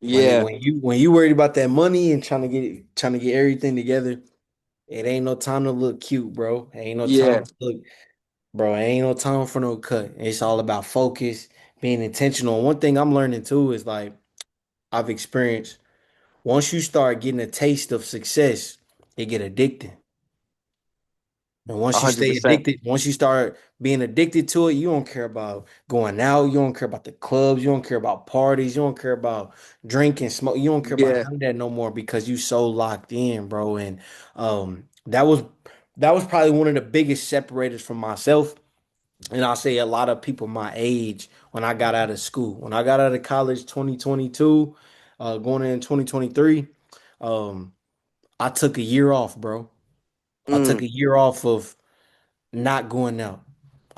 Yeah, When you worried about that money and trying to get everything together, it ain't no time to look cute, bro. Ain't no yeah, time to look, bro. Ain't no time for no cut. It's all about focus, being intentional. One thing I'm learning too is like I've experienced. Once you start getting a taste of success, it get addicting. And once you stay 100%. addicted, once you start being addicted to it, you don't care about going out, you don't care about the clubs, you don't care about parties, you don't care about drinking, smoke, you don't care about Yeah, none of that no more because you so locked in, bro. And that was probably one of the biggest separators from myself. And I'll say a lot of people my age when I got out of school. When I got out of college 2022, going in 2023, um, I took a year off, bro. I took mm, a year off of not going out.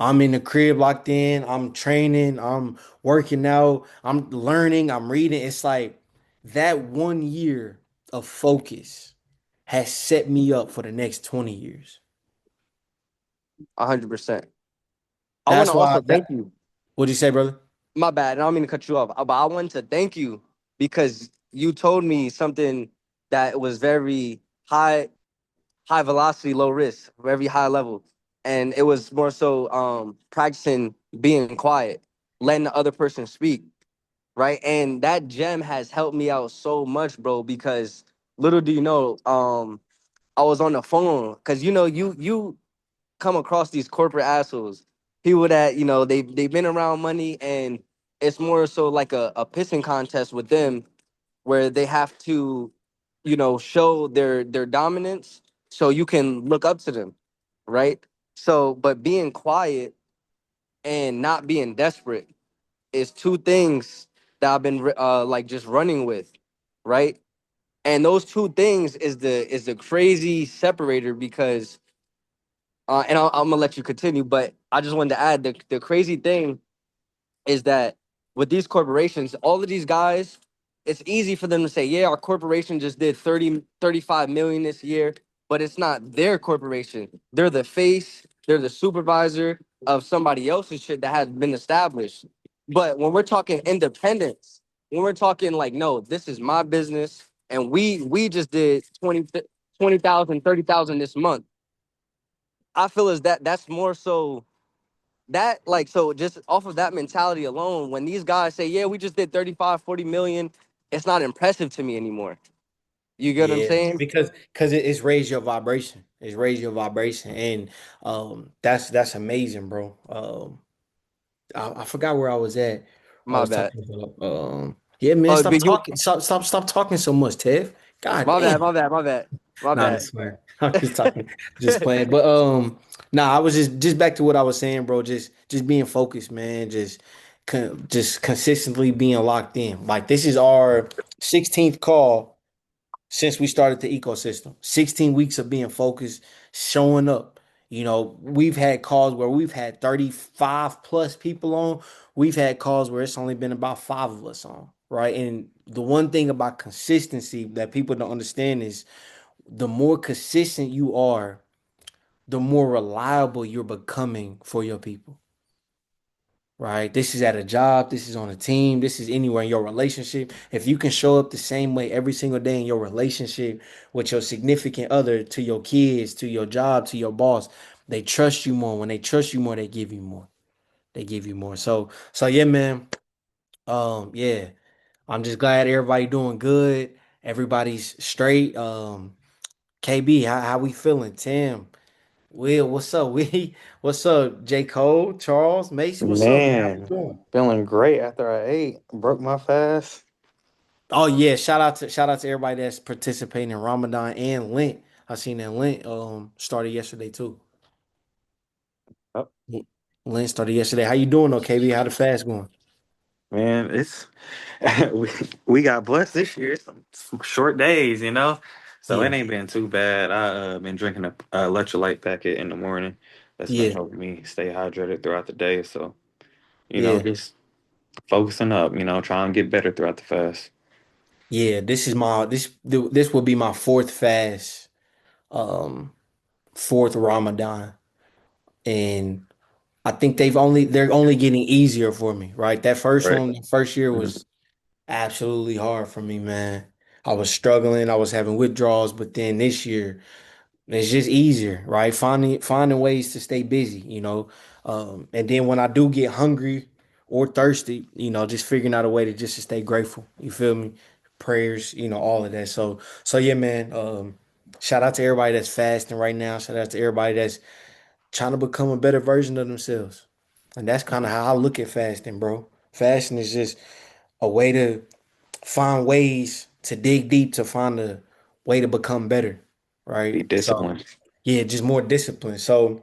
I'm in the crib locked in. I'm training. I'm working out. I'm learning. I'm reading. It's like that 1 year of focus has set me up for the next 20 years. 100%. I want to That's why also that thank you. what'd you say, brother? My bad. I don't mean to cut you off, but I want to thank you because you told me something that was very high velocity, low risk, very high level. And it was more so practicing being quiet, letting the other person speak, right? And that gem has helped me out so much, bro, because little do you know, I was on the phone because you come across these corporate assholes, people that they've been around money, and it's more so like a pissing contest with them where they have to show their dominance so you can look up to them, right? So but being quiet and not being desperate is two things that I've been like just running with, right? And those two things is the crazy separator because and I'm gonna let you continue, but I just wanted to add the crazy thing is that with these corporations, all of these guys, it's easy for them to say, yeah, our corporation just did 35 million this year, but it's not their corporation. They're the face, they're the supervisor of somebody else's shit that has been established. But when we're talking independence, when we're talking like, no, this is my business, and we just did 20,000, 30,000 this month. I feel as that's more so that like so just off of that mentality alone, when these guys say, yeah, we just did 35, 40 million, it's not impressive to me anymore. You get what I'm Yeah, saying? because it's raised your vibration. It's raised your vibration, and that's amazing, bro. I forgot where I was at. I My was bad. talking about yeah, man. Stop But you talking. Stop talking so much, Tev. God my bad, damn. my bad, my bad, my Nah, bad. that's fine. I'm just talking, just playing. But nah, I was just back to what I was saying, bro. Just being focused, man. Just consistently being locked in. Like this is our 16th call since we started the ecosystem. 16 weeks of being focused, showing up. You know, we've had calls where we've had 35 plus people on. We've had calls where it's only been about five of us on, right? And the one thing about consistency that people don't understand is the more consistent you are, the more reliable you're becoming for your people. Right? This is at a job, this is on a team, this is anywhere in your relationship. If you can show up the same way every single day in your relationship with your significant other, to your kids, to your job, to your boss, they trust you more. When they trust you more, they give you more. They give you more. So yeah, man. Yeah. I'm just glad everybody doing good. Everybody's straight. KB, how we feeling? Tim, Will, what's up? What's up? J. Cole, Charles, Mason, what's up, man? How we Man, doing? feeling great after I ate. Broke my fast. Oh yeah, shout out to everybody that's participating in Ramadan and Lent. I seen that Lent started yesterday too. Oh, Lent started yesterday. How you doing though, KB? How the fast going? man, it's we, we got blessed this year. Some short days. So it Yeah, ain't been too bad. I been drinking a electrolyte packet in the morning. That's been yeah, helping me stay hydrated throughout the day. So, yeah, just focusing up, trying to get better throughout the fast. yeah. This will be my fourth fast, um, fourth Ramadan, and I think they're only getting easier for me. Right, that first Right. one, first year Mhm. was absolutely hard for me, man. I was struggling, I was having withdrawals, but then this year it's just easier, right? Finding ways to stay busy, you know. And then when I do get hungry or thirsty, you know, just figuring out a way to just to stay grateful. You feel me? Prayers, you know, all of that. So yeah, man. Shout out to everybody that's fasting right now. Shout out to everybody that's trying to become a better version of themselves. And that's kind of how I look at fasting, bro. Fasting is just a way to find ways to dig deep to find a way to become better, Be right? So disciplined. yeah, just more discipline. So,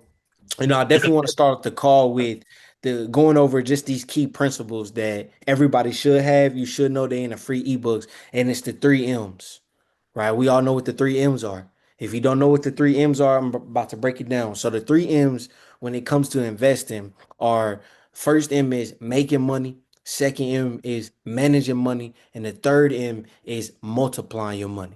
you know, I definitely want to start the call with the going over just these key principles that everybody should have. You should know they in the free ebooks, and it's the three M's, right? We all know what the three M's are. If you don't know what the three M's are, I'm about to break it down. So the three M's when it comes to investing are first M is making money, second M is managing money, and the third M is multiplying your money.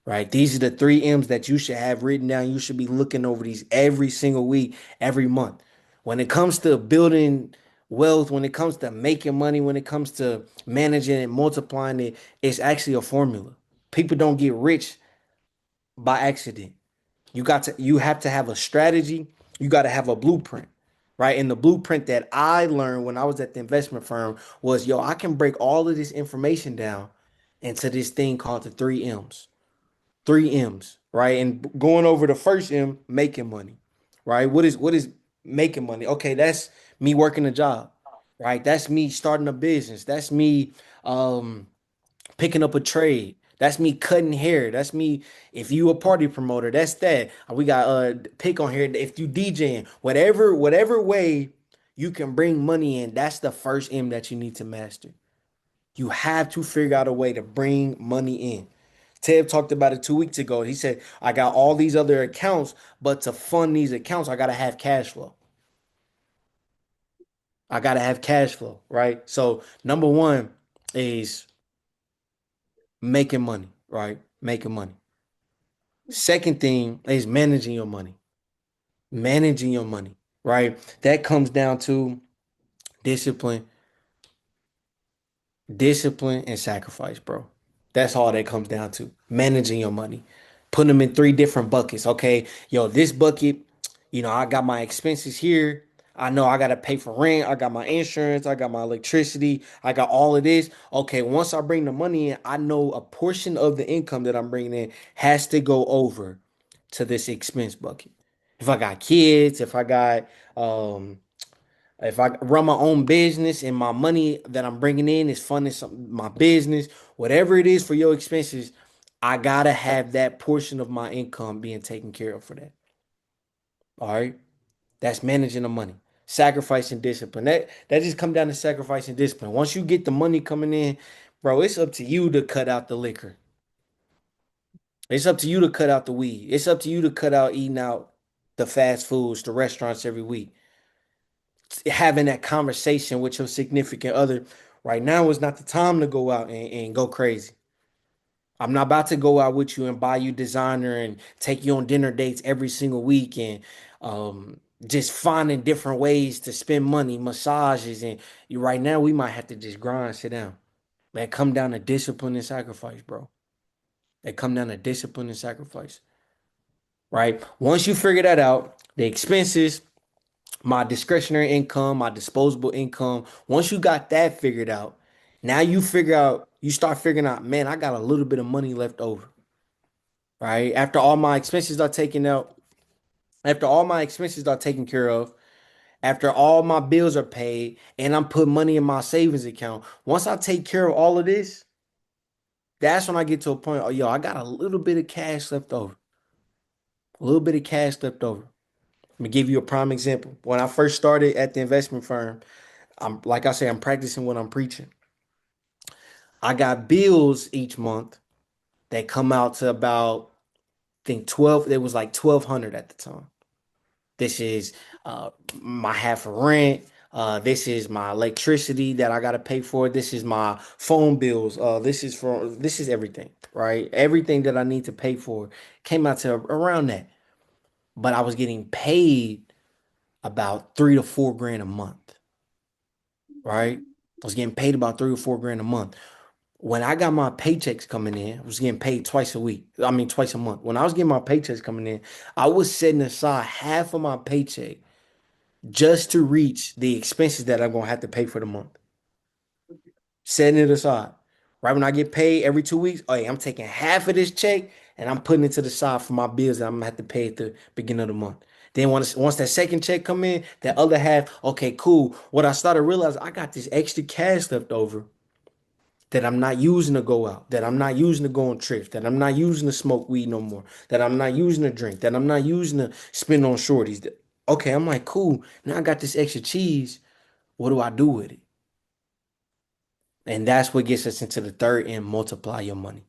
Right? These are the three M's that you should have written down. You should be looking over these every single week, every month. When it comes to building wealth, when it comes to making money, when it comes to managing and multiplying it, it's actually a formula. People don't get rich by accident. You have to have a strategy. You got to have a blueprint, right? And the blueprint that I learned when I was at the investment firm was, yo, I can break all of this information down into this thing called the three M's. Three M's, right? And going over the first M, making money, right? What is making money? Okay, that's me working a job, right? That's me starting a business. That's me um picking up a trade. That's me cutting hair. That's me. If you a party promoter, that's that. We got pick on here. If you DJing, whatever way you can bring money in, that's the first M that you need to master. You have to figure out a way to bring money in. Ted talked about it 2 weeks ago. He said, I got all these other accounts, but to fund these accounts, I got to have cash flow. I got to have cash flow, right? So, number one is making money, right? Making money. Second thing is managing your money. Managing your money, right? That comes down to discipline, discipline and sacrifice, bro. That's all that comes down to. Managing your money. Putting them in three different buckets. Okay, yo, this bucket, you know, I got my expenses here. I know I got to pay for rent. I got my insurance. I got my electricity. I got all of this. Okay, once I bring the money in, I know a portion of the income that I'm bringing in has to go over to this expense bucket. If I got kids, um, if I run my own business and my money that I'm bringing in is funding my business, whatever it is for your expenses, I gotta have that portion of my income being taken care of for that. All right, that's managing the money, sacrificing discipline. That just come down to sacrificing discipline. Once you get the money coming in, bro, it's up to you to cut out the liquor. It's up to you to cut out the weed. It's up to you to cut out eating out the fast foods, the restaurants every week. Having that conversation with your significant other right now is not the time to go out and go crazy. I'm not about to go out with you and buy you designer and take you on dinner dates every single week and just finding different ways to spend money, massages, and you right now we might have to just grind, sit down. That come down to discipline and sacrifice, bro. That come down to discipline and sacrifice, right? Once you figure that out, the expenses, my discretionary income, my disposable income. Once you got that figured out, now you start figuring out, man, I got a little bit of money left over, right? After all my expenses are taken out, after all my expenses are taken care of, after all my bills are paid, and I'm putting money in my savings account. Once I take care of all of this, that's when I get to a point, oh, yo, I got a little bit of cash left over. A little bit of cash left over. Let me give you a prime example. When I first started at the investment firm, I'm like I say, I'm practicing what I'm preaching. I got bills each month that come out to about I think 12, it was like 1,200 at the time. This is my half of rent. This is my electricity that I gotta pay for. This is my phone bills. This is everything, right? Everything that I need to pay for came out to around that. But I was getting paid about 3 to 4 grand a month, right? I was getting paid about 3 or 4 grand a month. When I got my paychecks coming in, I was getting paid twice a week. I mean, twice a month. When I was getting my paychecks coming in, I was setting aside half of my paycheck just to reach the expenses that I'm gonna have to pay for the month. Setting it aside. Right when I get paid every 2 weeks, oh yeah, I'm taking half of this check and I'm putting it to the side for my bills that I'm gonna have to pay at the beginning of the month. Then once that second check come in, that other half, okay, cool. What I started realizing, I got this extra cash left over that I'm not using to go out, that I'm not using to go on trips, that I'm not using to smoke weed no more, that I'm not using to drink, that I'm not using to spend on shorties. Okay, I'm like, cool. Now I got this extra cheese. What do I do with it? And that's what gets us into the third end, multiply your money.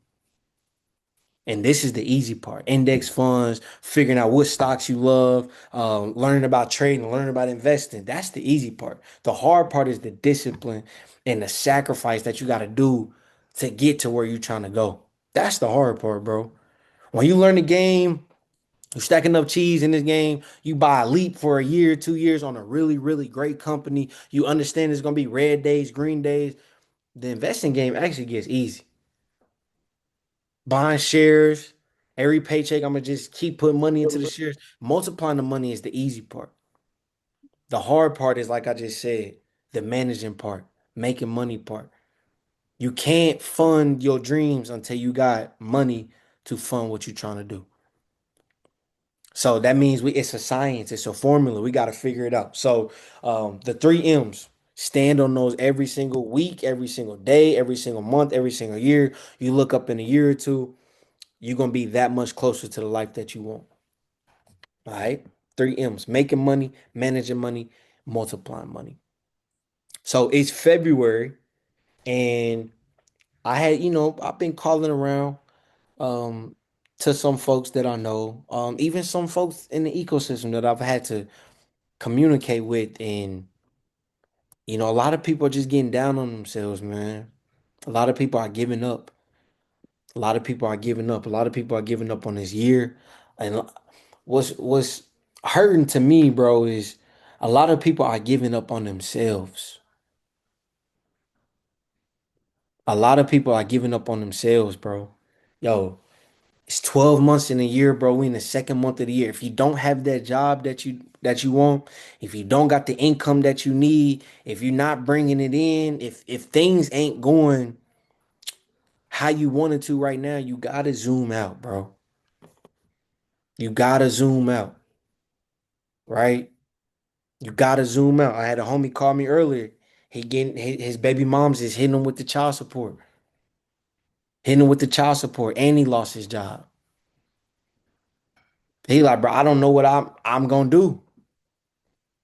And this is the easy part. Index funds, figuring out what stocks you love, learning about trading, learning about investing. That's the easy part. The hard part is the discipline and the sacrifice that you got to do to get to where you're trying to go. That's the hard part, bro. When you learn the game, you stack enough cheese in this game, you buy a leap for a year, 2 years on a really, really great company. You understand it's going to be red days, green days. The investing game actually gets easy. Buying shares, every paycheck, I'm gonna just keep putting money into the shares. Multiplying the money is the easy part. The hard part is, like I just said, the managing part, making money part. You can't fund your dreams until you got money to fund what you're trying to do. So that means it's a science, it's a formula. We got to figure it out. So the three M's, stand on those every single week, every single day, every single month, every single year. You look up in a year or two, you're gonna be that much closer to the life that you want. All right. Three M's, making money, managing money, multiplying money. So it's February, and I had, I've been calling around um to some folks that I know, even some folks in the ecosystem that I've had to communicate with. And a lot of people are just getting down on themselves, man. A lot of people are giving up. A lot of people are giving up. A lot of people are giving up on this year. And what's hurting to me, bro, is a lot of people are giving up on themselves. A lot of people are giving up on themselves, bro. Yo, it's 12 months in a year, bro. We in the second month of the year. If you don't have that job that you want, if you don't got the income that you need, if you're not bringing it in, if things ain't going how you wanted to right now, you gotta zoom out, bro. You gotta zoom out, right? You gotta zoom out. I had a homie call me earlier. He getting his baby mom's is hitting him with the child support, hitting him with the child support, and he lost his job. He like, bro, I don't know what I'm gonna do.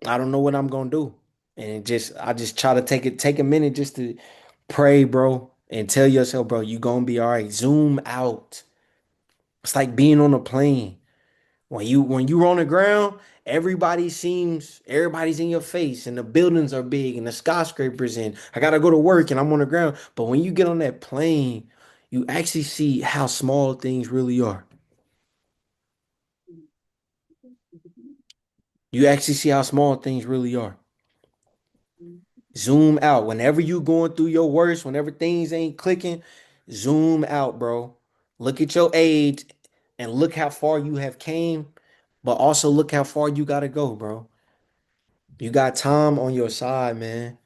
I don't know what I'm gonna do. And I just try to take a minute just to pray, bro, and tell yourself, bro, you gonna be all right. Zoom out. It's like being on a plane. When you're on the ground, everybody's in your face, and the buildings are big and the skyscrapers, and I gotta go to work and I'm on the ground. But when you get on that plane, you actually see how small things really are. You actually see how small things really are. Zoom out. Whenever you going through your worst, whenever things ain't clicking, zoom out, bro. Look at your age and look how far you have came, but also look how far you gotta go, bro. You got time on your side, man.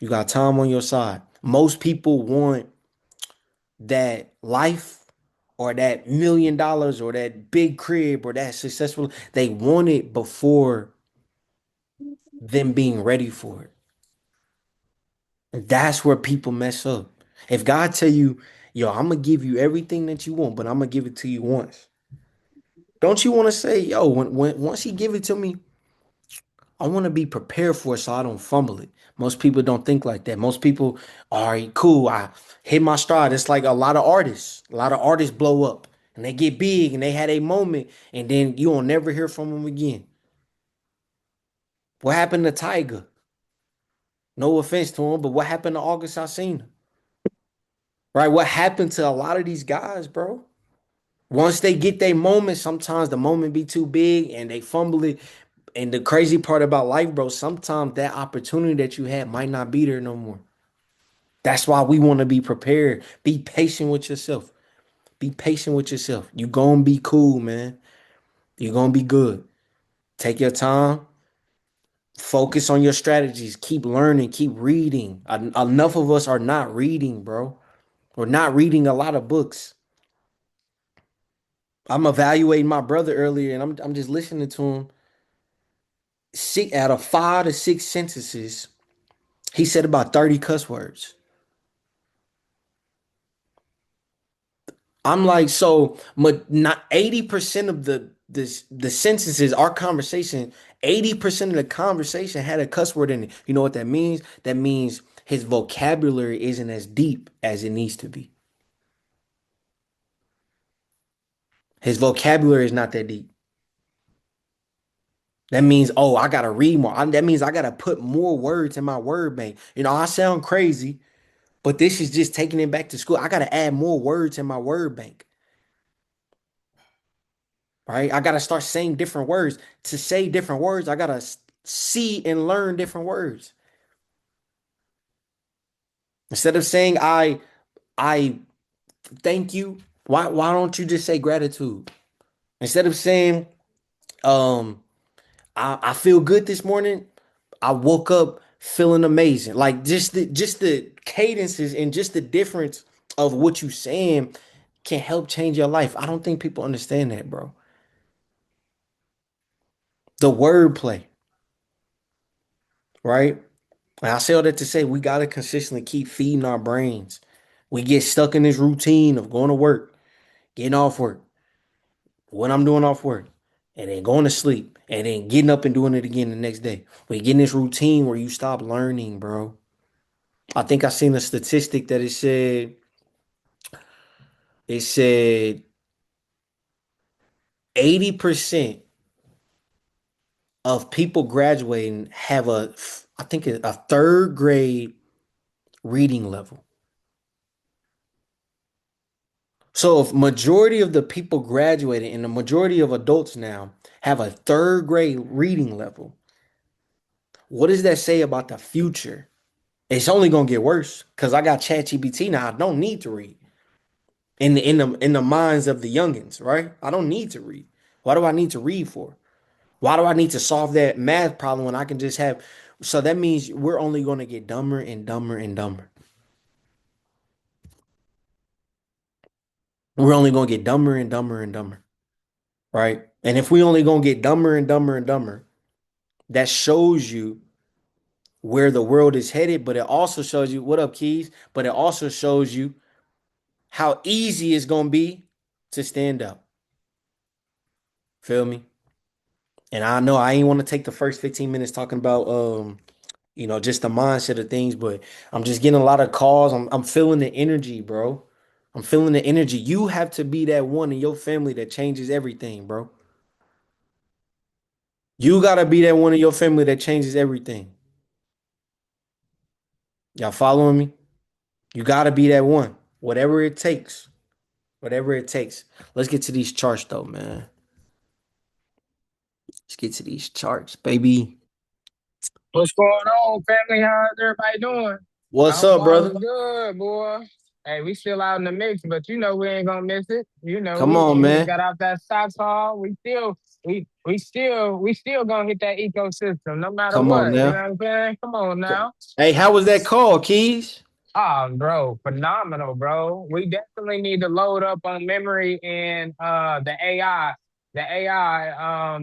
You got time on your side. Most people want that life or that $1 million or that big crib or that successful. They want it before them being ready for it. And that's where people mess up. If God tell you, yo, I'm gonna give you everything that you want, but I'm gonna give it to you once. Don't you want to say, yo, when once he give it to me, I want to be prepared for it so I don't fumble it. Most people don't think like that. Most people, all right, cool. I hit my stride. It's like a lot of artists. A lot of artists blow up and they get big and they had a moment and then you will never hear from them again. What happened to Tiger? No offense to him, but what happened to August Alsina? Right? What happened to a lot of these guys, bro? Once they get their moment, sometimes the moment be too big and they fumble it. And the crazy part about life, bro, sometimes that opportunity that you had might not be there no more. That's why we want to be prepared. Be patient with yourself. Be patient with yourself. You gonna be cool, man. You gonna be good. Take your time. Focus on your strategies. Keep learning. Keep reading. Enough of us are not reading, bro. We're not reading a lot of books. I'm evaluating my brother earlier, and I'm just listening to him. Six out of 5 to 6 sentences, he said about 30 cuss words. I'm like, so not 80% of the sentences, our conversation, 80% of the conversation had a cuss word in it. You know what that means? That means his vocabulary isn't as deep as it needs to be. His vocabulary is not that deep. That means, oh, I gotta read more. That means I gotta put more words in my word bank. I sound crazy, but this is just taking it back to school. I gotta add more words in my word bank. Right? I gotta start saying different words. To say different words, I gotta see and learn different words. Instead of saying I thank you, why don't you just say gratitude? Instead of saying um I feel good this morning, I woke up feeling amazing. Like just the cadences and just the difference of what you saying can help change your life. I don't think people understand that, bro. The wordplay, right? And I say all that to say we gotta consistently keep feeding our brains. We get stuck in this routine of going to work, getting off work, what I'm doing off work, and then going to sleep, and then getting up and doing it again the next day. We get in this routine where you stop learning, bro. I think I seen a statistic that it said 80% of people graduating have I think a third grade reading level. So if majority of the people graduating and the majority of adults now have a third grade reading level, what does that say about the future? It's only gonna get worse because I got ChatGPT now. I don't need to read in the minds of the youngins, right? I don't need to read. Why do I need to read for? Why do I need to solve that math problem when I can just have? So that means we're only gonna get dumber and dumber and dumber. We're only gonna get dumber and dumber and dumber, right? And if we only gonna get dumber and dumber and dumber, that shows you where the world is headed, but it also shows you what up, Keys. But it also shows you how easy it's gonna be to stand up. Feel me? And I know I ain't want to take the first 15 minutes talking about just the mindset of things, but I'm just getting a lot of calls. I'm feeling the energy, bro. I'm feeling the energy. You have to be that one in your family that changes everything, bro. You gotta be that one in your family that changes everything. Y'all following me? You gotta be that one. Whatever it takes. Whatever it takes. Let's get to these charts though, man. Let's get to these charts, baby. What's going on, family? How's everybody doing? I What's hope up, all is brother? good, boy. Hey, we still out in the mix, but we ain't gonna miss it. Come We on, just man. got out that stock call. We still gonna hit that ecosystem no matter Come on what. You know now. what I'm saying? Come on now. Hey, how was that call, Keys? Oh, bro, phenomenal, bro. We definitely need to load up on memory and the AI. The AI,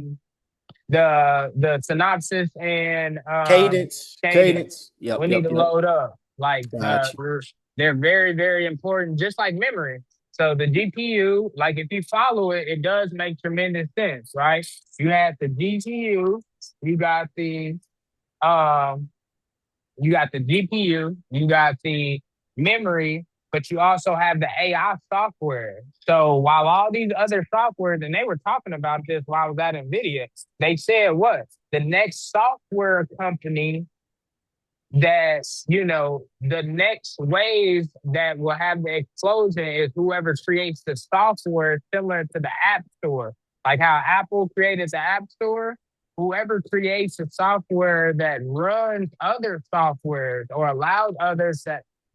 the synopsis and Cadence. cadence. Cadence. Yep, We need yep, to yep. load up. Like Got you. they're very, very important, just like memory. So the GPU, like if you follow it, it does make tremendous sense, right? You have the GPU, you got the um you got the GPU, you got the memory, but you also have the AI software. So while all these other softwares, and they were talking about this while I was at NVIDIA, they said what? The next software company the next wave that will have the explosion is whoever creates the software similar to the App Store. Like how Apple created the App Store, whoever creates the software that runs other softwares or allows others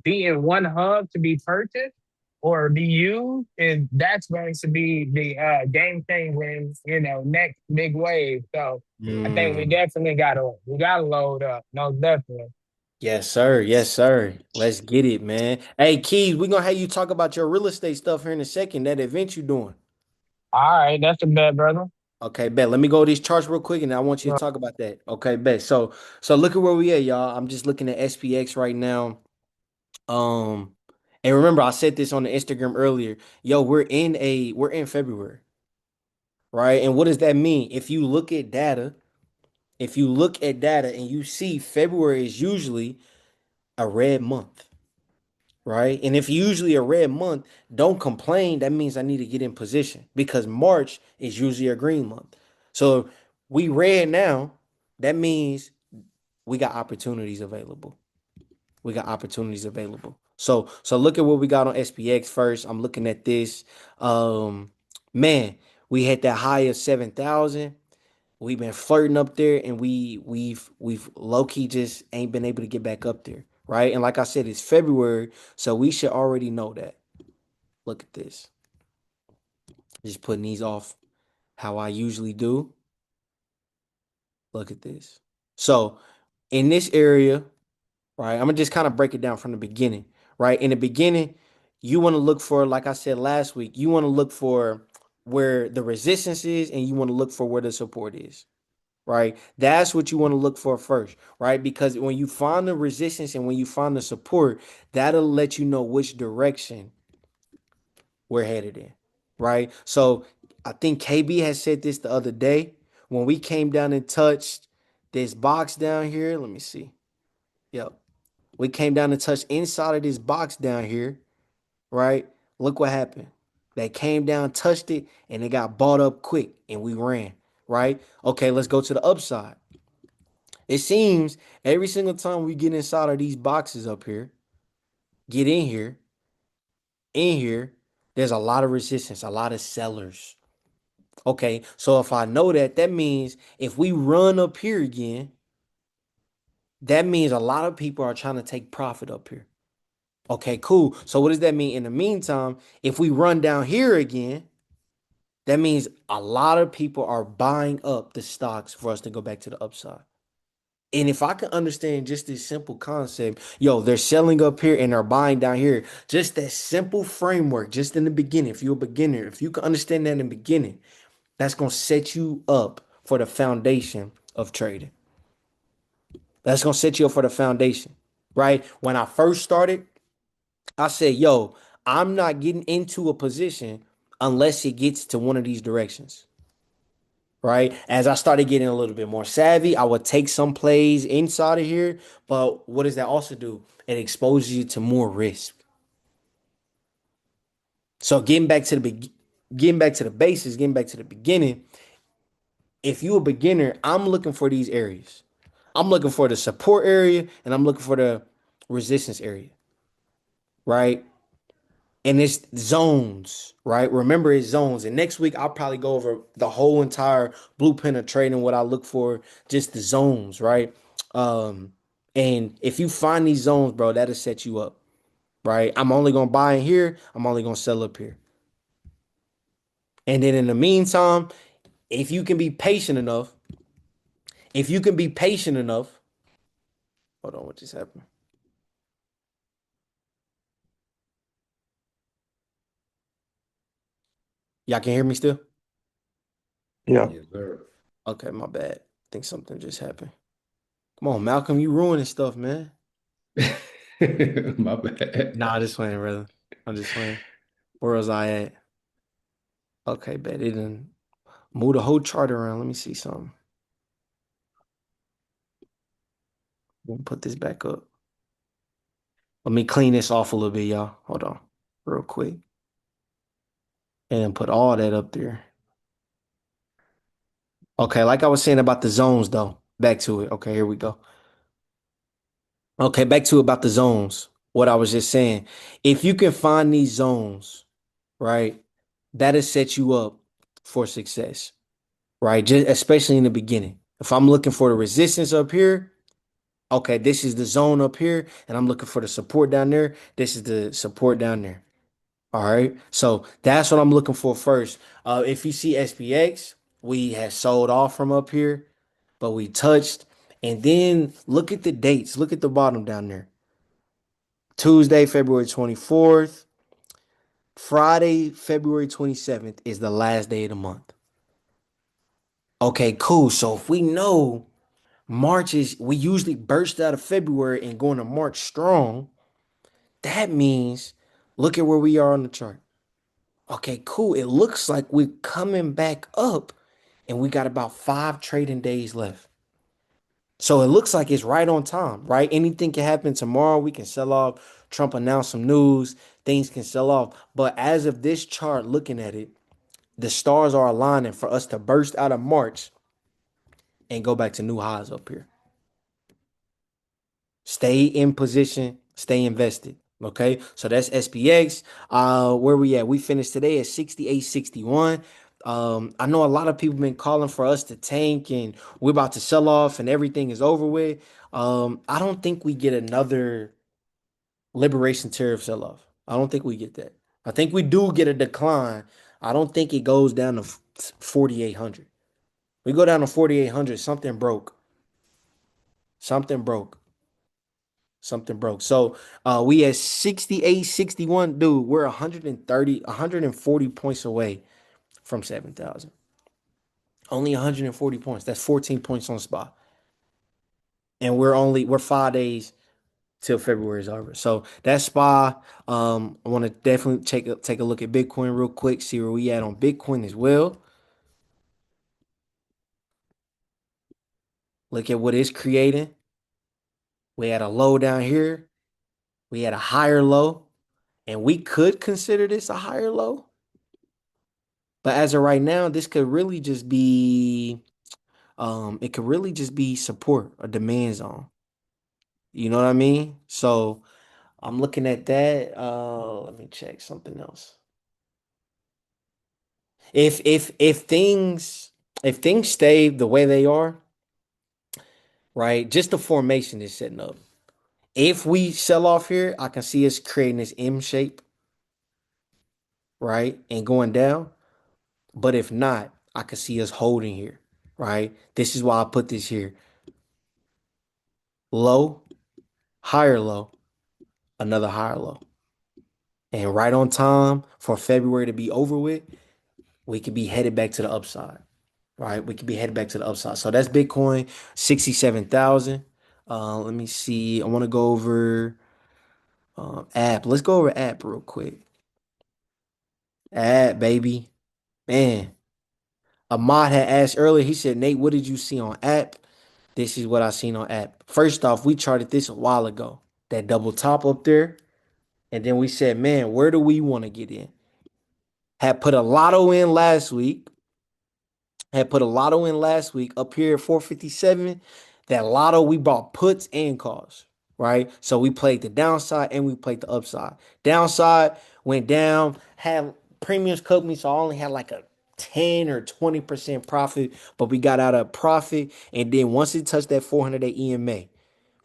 be in one hub to be purchased or be used, and that's going to be the game changing, next big wave. So I think Mm. we gotta load up, most definitely. Yes, sir. Yes, sir. Let's get it, man. Hey, Keys, we're gonna have you talk about your real estate stuff here in a second. That event you doing. All right, that's a bet, brother. Okay, bet. Let me go to these charts real quick, and I want you to talk about that. Okay, bet. So look at where we at, y'all. I'm just looking at SPX right now. Um, and remember, I said this on the Instagram earlier. Yo, we're in February, right? And what does that mean? If you look at data and you see February is usually a red month, right? And if usually a red month, don't complain. That means I need to get in position because March is usually a green month. So we red now. That means we got opportunities available. We got opportunities available. So look at what we got on SPX first. I'm looking at this. Um, man, we hit that high of 7,000. We've been flirting up there, and we've low key just ain't been able to get back up there, right? And like I said, it's February, so we should already know that. Look at this. Just putting these off how I usually do. Look at this. So in this area, right, I'm gonna just kind of break it down from the beginning, right? In the beginning, you want to look for, like I said last week, you want to look for where the resistance is, and you want to look for where the support is, right? That's what you want to look for first, right? Because when you find the resistance and when you find the support, that'll let you know which direction we're headed in, right? So I think KB has said this the other day when we came down and touched this box down here. Let me see. Yep. We came down and touched inside of this box down here, right? Look what happened. They came down, touched it, and it got bought up quick, and we ran, right? Okay, let's go to the upside. It seems every single time we get inside of these boxes up here, get in here, there's a lot of resistance, a lot of sellers. Okay, so if I know that, that means if we run up here again, that means a lot of people are trying to take profit up here. Okay, cool. So what does that mean? In the meantime, if we run down here again, that means a lot of people are buying up the stocks for us to go back to the upside. And if I can understand just this simple concept, yo, they're selling up here and they're buying down here. Just that simple framework, just in the beginning. If you're a beginner, if you can understand that in the beginning, that's gonna set you up for the foundation of trading. That's gonna set you up for the foundation, right? When I first started, I said, yo, I'm not getting into a position unless it gets to one of these directions, right? As I started getting a little bit more savvy, I would take some plays inside of here. But what does that also do? It exposes you to more risk. So getting back to the basics, getting back to the beginning. If you're a beginner, I'm looking for these areas. I'm looking for the support area and I'm looking for the resistance area, right? And it's zones, right? Remember, it's zones. And next week, I'll probably go over the whole entire blueprint of trading, what I look for, just the zones, right? Um, and if you find these zones, bro, that'll set you up, right? I'm only gonna buy in here. I'm only gonna sell up here. And then in the meantime, if you can be patient enough, if you can be patient enough, hold on, what just happened? Y'all can hear me still? Yeah. Yes, sir. Okay, my bad. I think something just happened. Come on, Malcolm, you ruining stuff, man. My bad. Nah, I just playing, brother. I'm just playing. Where was I at? Okay, bet it didn't move the whole chart around. Let me see something. We'll put this back up. Let me clean this off a little bit, y'all. Hold on, real quick. And put all that up there. Okay, like I was saying about the zones, though. Back to it. Okay, here we go. Okay, back to about the zones. What I was just saying. If you can find these zones, right, that'll set you up for success, right? Just especially in the beginning. If I'm looking for the resistance up here, Okay, this is the zone up here, and I'm looking for the support down there. This is the support down there. All right. So that's what I'm looking for first. If you see SPX, we had sold off from up here, but we touched. And then look at the dates. Look at the bottom down there. Tuesday, February 24th. Friday, February 27th is the last day of the month. Okay, cool. So if we know March is, we usually burst out of February and go into March strong, that means look at where we are on the chart. Okay, cool. It looks like we're coming back up and we got about 5 trading days left. So it looks like it's right on time, right? Anything can happen tomorrow. We can sell off. Trump announced some news. Things can sell off. But as of this chart, looking at it, the stars are aligning for us to burst out of March and go back to new highs up here. Stay in position, stay invested. Okay, so that's SPX. Where we at? We finished today at 68.61. I know a lot of people been calling for us to tank and we're about to sell off and everything is over with. I don't think we get another liberation tariff sell off. I don't think we get that. I think we do get a decline. I don't think it goes down to 4,800. We go down to 4,800, something broke. Something broke. Something broke. So we at 68.61. Dude, we're 130, 140 points away from 7,000. Only 140 points. That's 14 points on spot. And we're 5 days till February is over. So that's SPY. I want to definitely take a look at Bitcoin real quick, see where we at on Bitcoin as well. Look at what it's creating. We had a low down here. We had a higher low. And we could consider this a higher low. But as of right now, this could really just be it could really just be support or demand zone. You know what I mean? So I'm looking at that. Let me check something else. If things stay the way they are, right? Just the formation is setting up. If we sell off here, I can see us creating this M shape, right? And going down. But if not, I can see us holding here, right? This is why I put this here. Low, higher low, another higher low. And right on time for February to be over with, we could be headed back to the upside, right? We could be headed back to the upside. So that's Bitcoin, 67,000. Let me see. I want to go over app. Let's go over app real quick. App, baby. Man, Ahmad had asked earlier, he said, Nate, what did you see on app? This is what I seen on app. First off, we charted this a while ago. That double top up there. And then we said, man, where do we want to get in? Had put a lotto in last week. Had put a lotto in last week up here at 457. That lotto, we bought puts and calls, right? So we played the downside and we played the upside. Downside went down, had premiums cooked me, so I only had like a 10 or 20% profit, but we got out of profit. And then once it touched that 400-day EMA,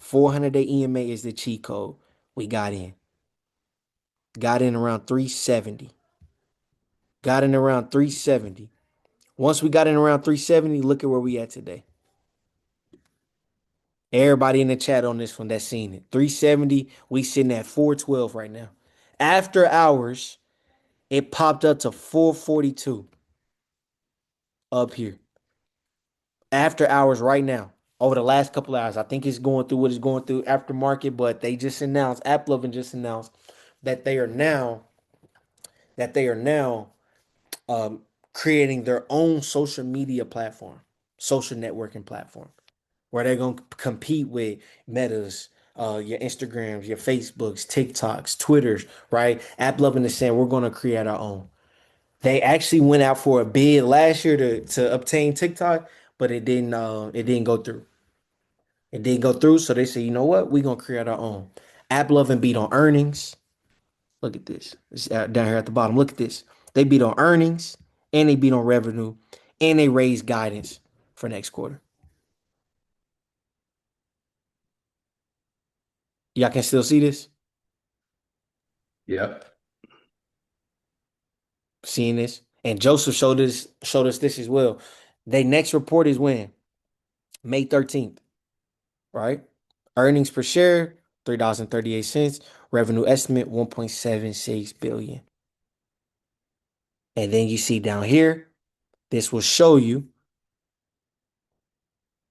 400-day EMA is the cheat code. We got in. Got in around 370. Got in around 370. Once we got in around 370, look at where we at today. Everybody in the chat on this one that's seen it. 370, we sitting at 412 right now. After hours, it popped up to 442 up here. After hours right now. Over the last couple of hours. I think it's going through what it's going through after market, but they just announced, AppLovin just announced that they are now um, creating their own social media platform, social networking platform, where they're going to compete with Metas, your Instagrams, your Facebooks, TikToks, Twitters, right? AppLovin is saying we're going to create our own. They actually went out for a bid last year to obtain TikTok, but it didn't go through. It didn't go through, so they said, you know what? We're gonna create our own. AppLovin beat on earnings. Look at this. It's down here at the bottom. Look at this. They beat on earnings and they beat on revenue and they raised guidance for next quarter. Y'all can still see this? Yep. Seeing this? And Joseph showed us this as well. They next report is when? May 13th, right? Earnings per share, $3.38. Revenue estimate, 1.76 billion. And then you see down here, this will show you,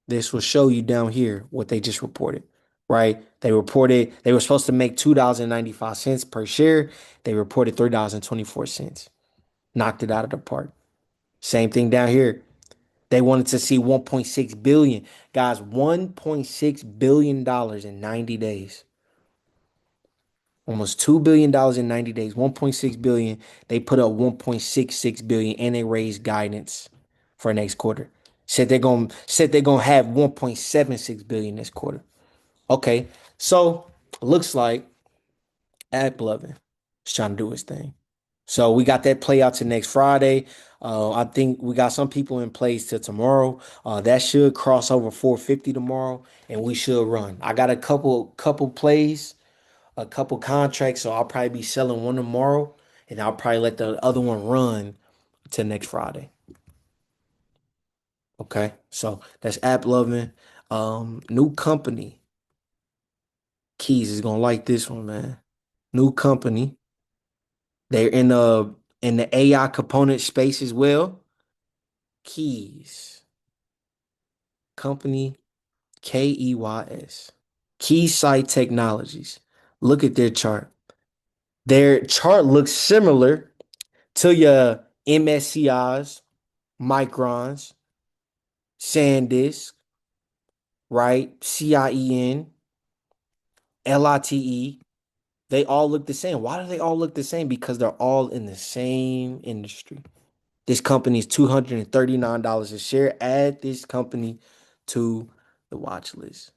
down here what they just reported, right? They reported they were supposed to make $2.95 per share. They reported $3.24. Knocked it out of the park. Same thing down here. They wanted to see 1.6 billion. Guys, 1.6 billion dollars in 90 days. Almost $2 billion in 90 days. 1.6 billion. They put up 1.66 billion and they raised guidance for next quarter. Said they're gonna have 1.76 billion this quarter. Okay. So looks like App Lovin is trying to do his thing. So we got that play out to next Friday. I think we got some people in place till tomorrow. That should cross over 450 tomorrow, and we should run. I got a couple plays, a couple contracts, so I'll probably be selling one tomorrow, and I'll probably let the other one run till next Friday. Okay, so that's App Loving. New company. Keys is gonna like this one, man. New company. They're in the AI component space as well. Keys company Keys. Keysight Technologies. Look at their chart. Their chart looks similar to your MSCI's, Microns, SanDisk, right? CIEN, LITE. They all look the same. Why do they all look the same? Because they're all in the same industry. This company is $239 a share. Add this company to the watch list.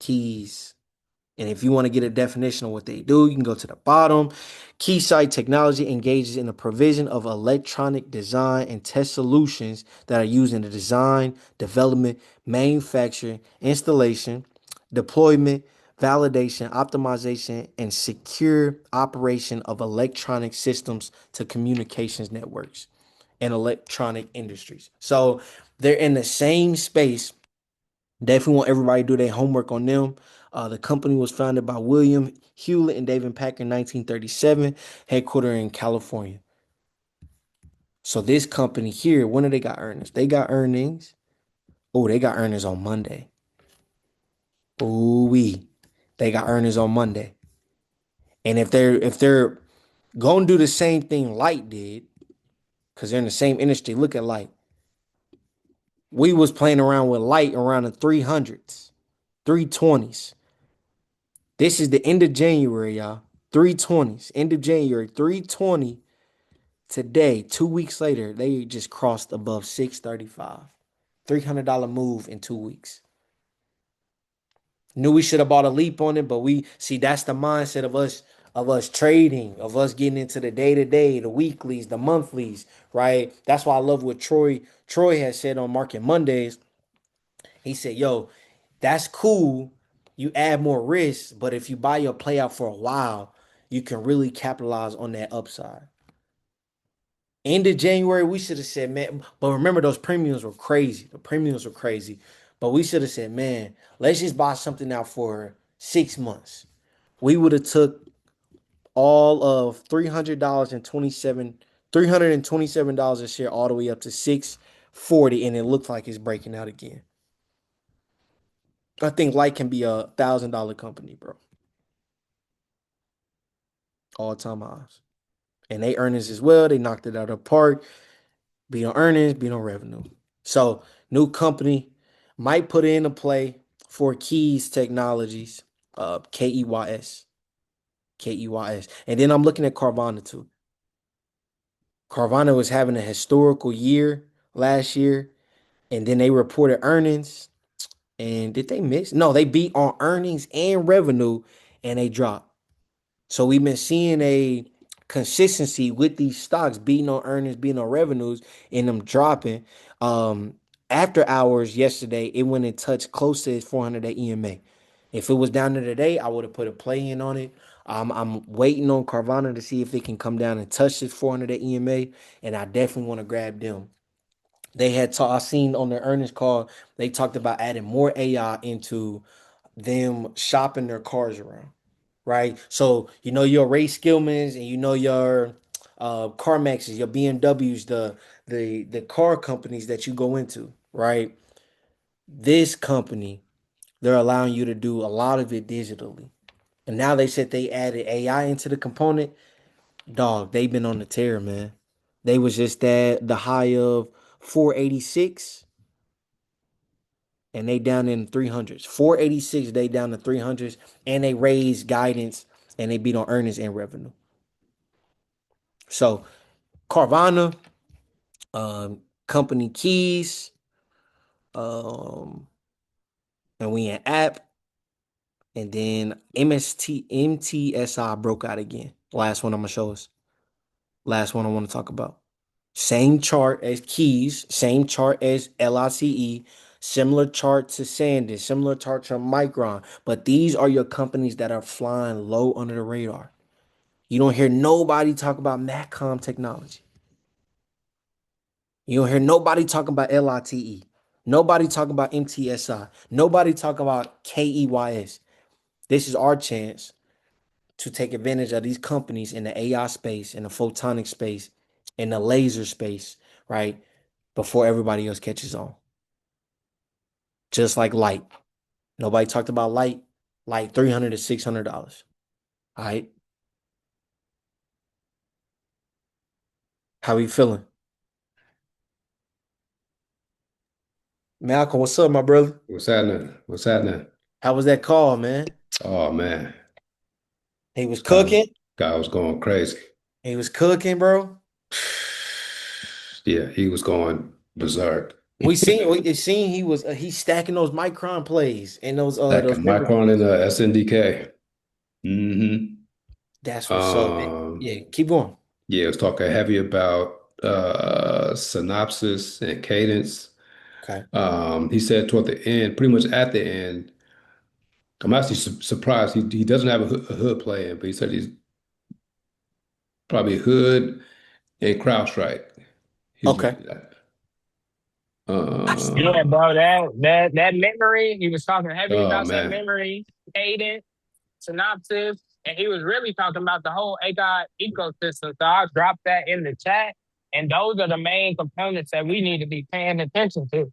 Keys. And if you want to get a definition of what they do, you can go to the bottom. Keysight Technology engages in the provision of electronic design and test solutions that are used in the design, development, manufacture, installation, deployment, validation, optimization, and secure operation of electronic systems to communications networks and electronic industries. So they're in the same space. Definitely want everybody to do their homework on them. The company was founded by William Hewlett and David Packard in 1937, headquartered in California. So this company here, when do they got earnings? They got earnings. Oh, they got earnings on Monday. Ooh wee. They got earnings on Monday. And if they're gonna do the same thing Light did, because they're in the same industry, look at Light. We was playing around with Light around the 300s, 320s. This is the end of January, y'all. 320s. End of January, 320. Today, 2 weeks later, they just crossed above 635. $300 move in 2 weeks. Knew we should have bought a leap on it, but we see that's the mindset of us trading, of us getting into the day-to-day, the weeklies, the monthlies, right? That's why I love what Troy has said on Market Mondays. He said, yo, that's cool. You add more risk, but if you buy your play out for a while, you can really capitalize on that upside. End of January, we should have said, man, but remember those premiums were crazy. The premiums were crazy. But we should have said, man, let's just buy something out for 6 months. We would have took all of $327 a share all the way up to 640, and it looks like it's breaking out again. I think Light can be $1,000 company, bro. All time highs. And they earnings as well. They knocked it out of the park. Beat on earnings, beat on revenue. So new company might put it into play for Keys Technologies, Keys. Keys. And then I'm looking at Carvana too. Carvana was having a historical year last year, and then they reported earnings. And did they miss? No, they beat on earnings and revenue, and they dropped. So we've been seeing a consistency with these stocks beating on earnings, beating on revenues, and them dropping. Um, After hours yesterday, it went and touched close to its 400-day EMA. If it was down there today, I would have put a play in on it. I'm waiting on Carvana to see if it can come down and touch this 400 at EMA, and I definitely want to grab them. They had I seen on their earnings call, they talked about adding more AI into them shopping their cars around, right? So you know your Ray Skillmans and you know your CarMaxes, your BMWs, the car companies that you go into, right? This company, they're allowing you to do a lot of it digitally. And now they said they added AI into the component. Dog, they've been on the tear, man. They was just at the high of 486 and they down in 300s. 486, they down to 300s, and they raised guidance and they beat on earnings and revenue. So Carvana, company keys, um, and we in app, and then MTSI broke out again. Last one I'm gonna show us. Last one I want to talk about. Same chart as keys, same chart as LICE, similar chart to Sandus, similar chart to Micron. But these are your companies that are flying low under the radar. You don't hear nobody talk about Maccom technology. You don't hear nobody talking about LITE. Nobody talking about MTSI. Nobody talk about KEYS. This is our chance to take advantage of these companies in the AI space, in the photonic space, in the laser space, right? Before everybody else catches on. Just like light. Nobody talked about light. Light $300 to $600. All right. How are you feeling? Malcolm, what's up, my brother? What's happening? What's happening? How was that call, man? Oh man, He was guy was cooking. guy was going crazy. He was cooking, bro. Yeah, he was going berserk. We seen he was he's stacking those micron plays and those Stacking memory Micron and plays. SNDK. hmm That's what's up. Um, Yeah, keep going. yeah, it was talking heavy about synopsis and cadence. Okay. He said toward the end, pretty much at the end, I'm actually surprised he doesn't have a hood playing, but he said he's probably hood and CrowdStrike. He was Okay. mentioning that. Yeah, Um, bro, that memory, he was talking heavy oh about that man. memory, cadence, synopsis, and he was really talking about the whole AI ecosystem. So I dropped that in the chat, and those are the main components that we need to be paying attention to.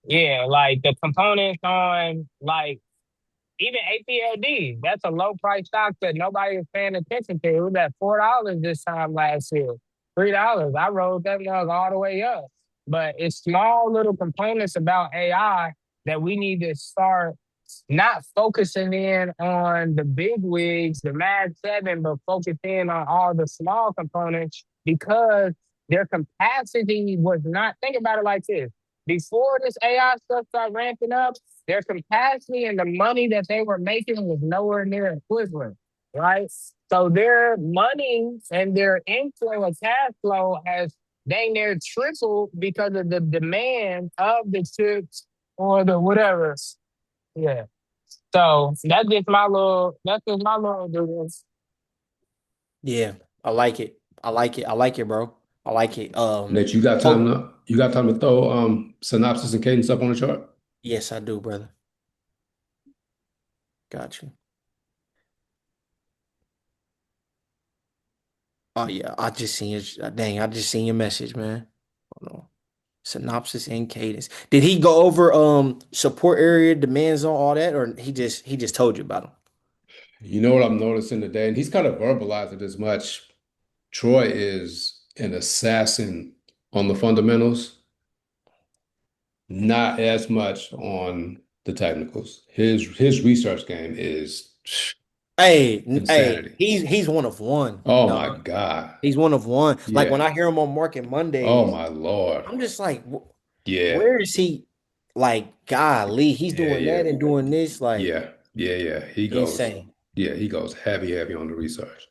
Yeah, like the components on like even APLD, that's a low price stock that nobody is paying attention to. It was at $4 this time last year. $3. I rode that mug all the way up. But it's small little components about AI that we need to start not focusing in on the big wigs, the Mad Seven, but focus in on all the small components because their capacity was not. Think about it like this: before this AI stuff started ramping up, their capacity and the money that they were making was nowhere near equivalent, right? So their money and their inflow of cash flow has dang near tripled because of the demand of the chips or the whatever. Yeah. So that's just my little dude. Yeah. I like it. I like it. I like it, bro. I like it. Nate, Oh, you got time to throw synopsis and cadence up on the chart? yes, I do, brother. Got you. Oh yeah, I just seen it. Dang, I just seen your message, man. Hold on. Synopsis and cadence. Did he go over support area, demand zone, all that, or he just told you about them? You know what I'm noticing today, and he's kind of verbalized it as much. Troy is an assassin on the fundamentals, not as much on the technicals. His research game is Hey, insanity. he's one of one, Oh my dog. God. He's one of one. Like when Yeah. I hear him on Market Oh Mondays, my Lord. I'm just like, Yeah. where is he? Like, golly, he's Yeah, doing yeah. that and doing this, like Yeah. insane. He goes heavy on the research.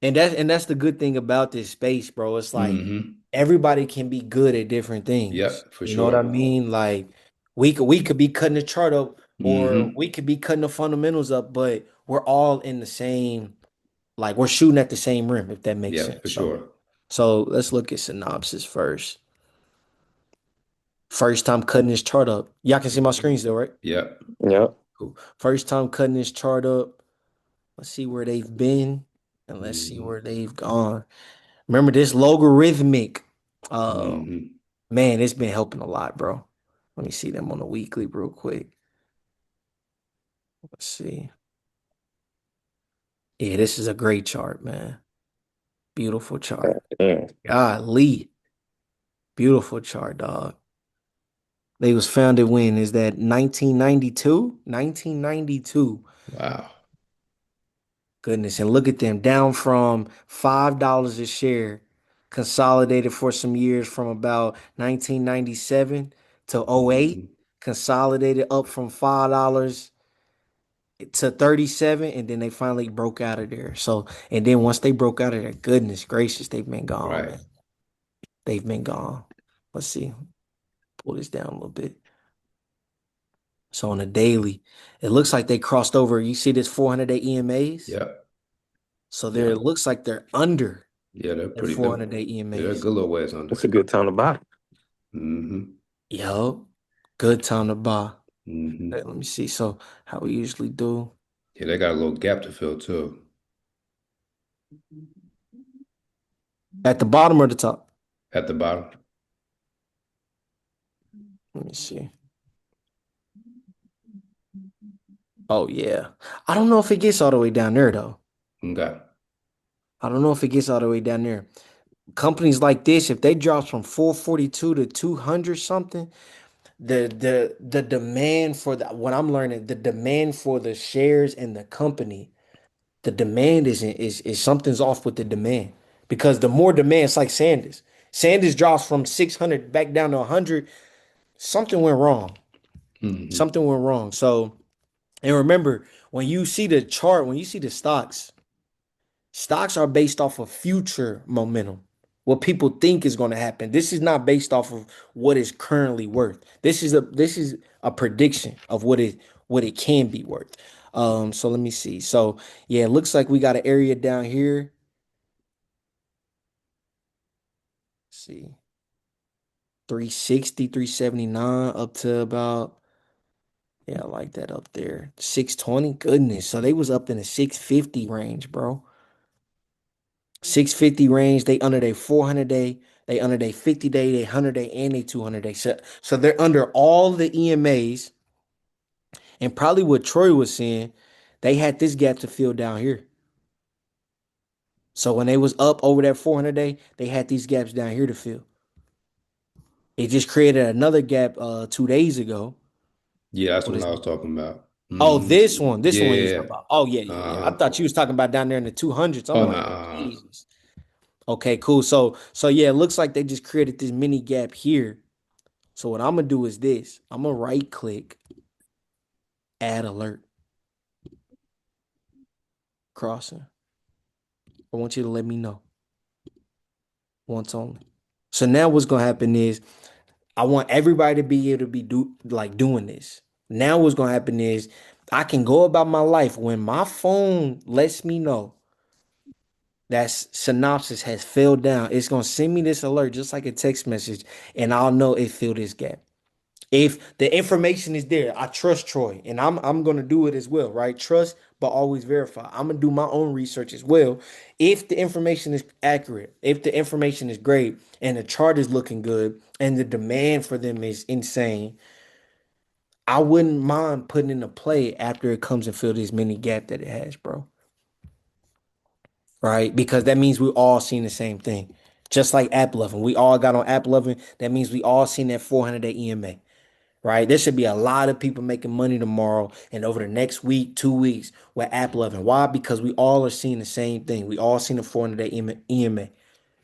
And that's the good thing about this space, bro. It's like hmm everybody can be good at different things. Yep, for You know what I sure. mean? Like We could be cutting the chart up, or Hmm. we could be cutting the fundamentals up, but we're all in the same, like we're shooting at the same rim, if that makes Yeah, sense. for So sure. so let's look at synopsis first. First time cutting this chart up. Y'all can see my screen still, right? Yeah. Yep. Cool. First time cutting this chart up. Let's see where they've been and let's see Hmm. where they've gone. Remember this logarithmic. Uh Hmm. man, it's been helping a lot, bro. Let me see them on the weekly real quick. Let's see. Yeah, this is a great chart, man. Beautiful chart. Yeah. Golly. Beautiful chart, dog. They was founded when? Is that 1992? 1992. Wow. Goodness. And look at them down from $5 a share, consolidated for some years from about 1997 to '08, Hmm. consolidated up from $5 to 37, and then they finally broke out of there. So, and then once they broke out of there, goodness gracious, they've been gone, Right. man. They've been gone. Let's see. Pull this down a little bit. So on a daily, it looks like they crossed over. You see this 400-day EMAs? Yep. So there Yeah. it looks like they're under Yeah, they're their pretty they're, 400-day yeah, they're a EMAs. good little ways under. It's a good time to buy. Hmm. Yo, good time to buy. Hmm. Let me see. So how we usually do Yeah, they got a little gap to fill too. at the bottom or the top? At the bottom. Let me see. Oh yeah. I don't know if it gets all the way down there though. Okay. I don't know if it gets all the way down there. Companies like this, if they drop from 442 to 200 something, the demand for the what I'm learning, the demand for the shares in the company, the demand isn't is something's off with the demand. Because the more demand, it's like Sanders. Sanders drops from 600 back down to 100. Something went wrong. Hmm. Something went wrong. So, and remember, when you see the chart, when you see the stocks, stocks are based off of future momentum. What people think is going to happen. This is not based off of what is currently worth. This is a prediction of what it can be worth. So let me see. So yeah, it looks like we got an area down here. Let's see. 360, 379 up to about, yeah, I like that up there. 620. Goodness. So they was up in the 650 range, bro. 650 range. They under their 400-day, they under their 50-day, they 100-day, and they 200-day. So they're under all the EMAs. And probably what Troy was saying, they had this gap to fill down here. So when they was up over that 400-day, they had these gaps down here to fill. It just created another gap 2 days ago. Yeah, that's What what is I it? was talking about. Oh, Hmm. this one you're Yeah. talking about. Oh, yeah, yeah, yeah. I Uh-huh. thought you was talking about down there in the 200s. I'm Oh no. like, Jesus. Okay, cool. So yeah, it looks like they just created this mini gap here. So what I'm gonna do is this. I'm gonna right click, add alert, crossing. I want you to let me know once only. So now what's gonna happen is I want everybody to be able to be doing this. Now what's gonna happen is I can go about my life when my phone lets me know that synopsis has filled down. It's gonna send me this alert just like a text message, and I'll know it filled this gap. If the information is there, I trust Troy, and I'm gonna do it as well, right? Trust, but always verify. I'm gonna do my own research as well. If the information is accurate, if the information is great, and the chart is looking good, and the demand for them is insane, I wouldn't mind putting in a play after it comes and fill this mini gap that it has, bro. Right? Because that means we all seen the same thing. Just like app loving, we all got on app loving. That means we all seen that 400-day EMA. Right? There should be a lot of people making money tomorrow and over the next week, 2 weeks with app loving. Why? Because we all are seeing the same thing. We all seen the 400-day EMA,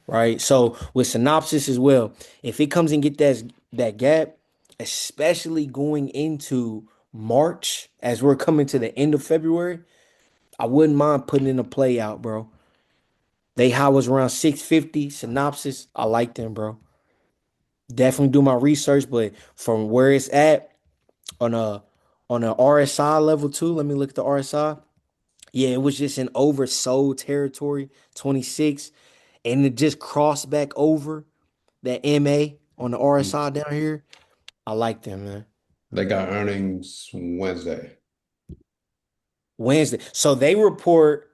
right? So with synopsis as well, if it comes and get that gap, especially going into March as we're coming to the end of February, I wouldn't mind putting in a play out, bro. They high was around 650 synopsis. I like them, bro. Definitely do my research, but from where it's at, on a RSI level too. Let me look at the RSI. Yeah, it was just in oversold territory, 26, and it just crossed back over that MA on the Mm. RSI down here. I like them, man. They got earnings Wednesday Wednesday. So they report,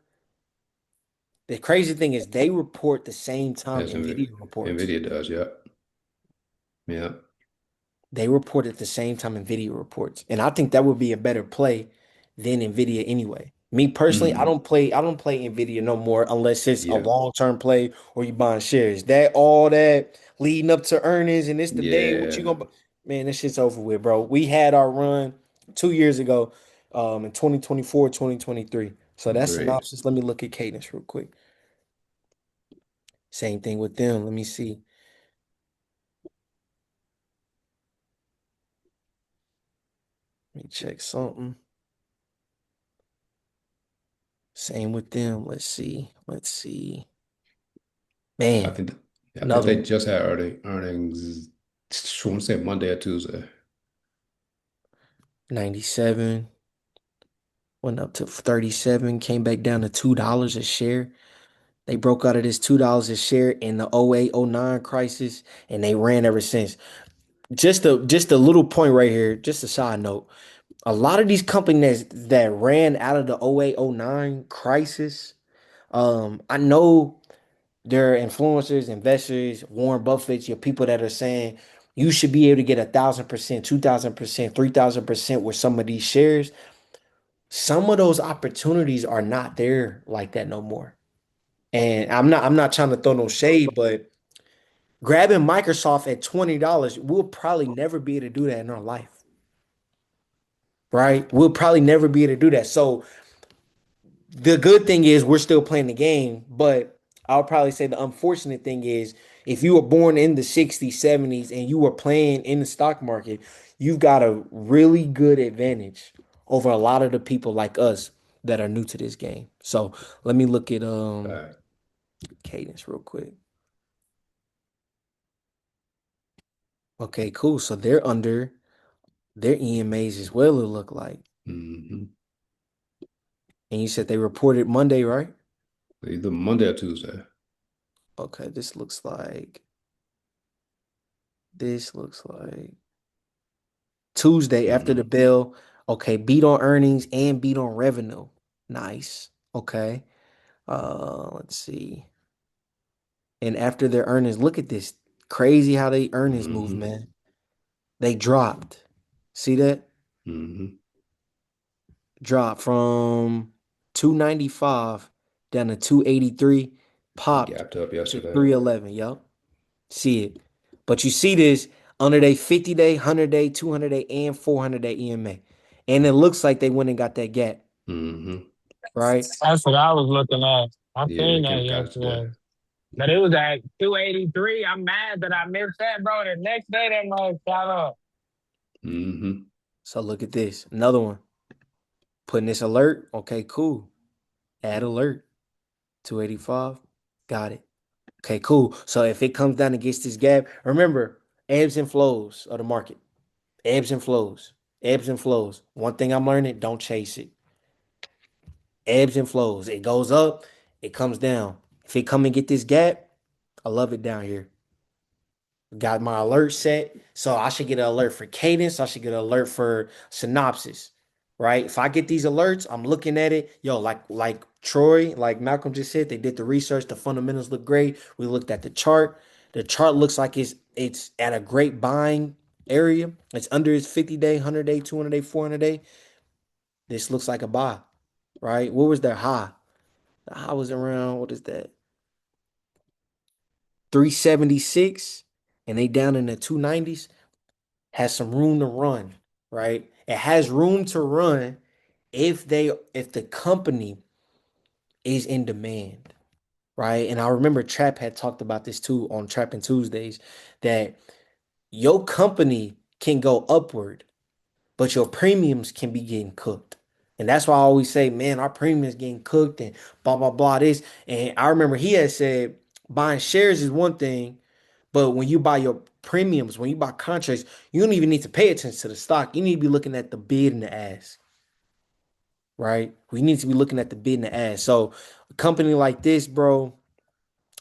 the crazy thing is they report the same time as Nvidia reports. Nvidia does. Yep. Yep. They report at the same time Nvidia reports. And I think that would be a better play than Nvidia anyway. Me personally, Mm. I don't play Nvidia no more unless it's a Yeah. long-term play or you buying shares. That all that leading up to earnings and it's the day what you Yeah. gonna man, this shit's over with, bro. We had our run 2 years ago, in 2024, 2023. So that's Agreed. synopsis. Let me look at cadence real quick. Same thing with them. Let me see. Let me check something. Same with them. Let's see. Let's see. I Man, think I think another they one. just had earnings. I want to say Monday or Tuesday. 97 went up to 37, came back down to $2 a share. They broke out of this $2 a share in the 08 09 crisis and they ran ever since. Just a little point right here, just a side note. A lot of these companies that ran out of the 08 09 crisis, I know there are influencers, investors, Warren Buffett, your people that are saying you should be able to get 1,000%, 2,000%, 3,000% with some of these shares. Some of those opportunities are not there like that no more. And I'm not trying to throw no shade, but grabbing Microsoft at $20, we'll probably never be able to do that in our life. Right? We'll probably never be able to do that. So the good thing is we're still playing the game, but I'll probably say the unfortunate thing is if you were born in the 60s, 70s, and you were playing in the stock market, you've got a really good advantage over a lot of the people like us that are new to this game. So let me look at Right. cadence real quick. Okay, cool. So they're under their EMAs as well, it look like. Hmm. And you said they reported Monday, right? Either Monday or Tuesday. Okay, this looks like Tuesday after the Hmm. bell. Okay, beat on earnings and beat on revenue. Nice. Okay. Let's see. And after their earnings, look at this. Crazy how they earnings move, Hmm. man. They dropped. See that? Hmm. Dropped from 295 down to 283, popped Gapped up to yesterday. 311. Yup. See it. But you see this under their 50-day, 100-day, 200-day, and 400-day EMA. And it looks like they went and got that gap, Hmm. right? That's what I was looking at. I Yeah, they seen came that and got it today. yesterday. But it was at 283. I'm mad that I missed that, bro. The next day, that mug shot up. Hmm. So look at this. Another one. Putting this alert. Okay, cool. Add alert. 285. Got it. Okay, cool. So if it comes down against this gap, remember, ebbs and flows of the market. Ebbs and flows. Ebbs and flows. One thing I'm learning, don't chase it. Ebbs and flows. It goes up, it comes down. If it come and get this gap, I love it down here. Got my alert set. So I should get an alert for cadence. I should get an alert for synopsis. Right? If I get these alerts, I'm looking at it. Yo, like Troy, like Malcolm just said, they did the research. The fundamentals look great. We looked at the chart. The chart looks like it's at a great buying area. It's under its 50-day, 100-day, 200-day, 400-day. This looks like a buy. Right? What was their high? The high was around, what is that? 376, and they down in the 290s. Has some room to run, right? It has room to run if the company is in demand, right? And I remember Trap had talked about this too on Trapping Tuesdays that your company can go upward, but your premiums can be getting cooked. And that's why I always say, man, our premium is getting cooked and blah blah blah this. And I remember he had said buying shares is one thing, but when you buy your premiums, when you buy contracts, you don't even need to pay attention to the stock. You need to be looking at the bid and the ask, right? We need to be looking at the bid and the ask. So a company like this, bro,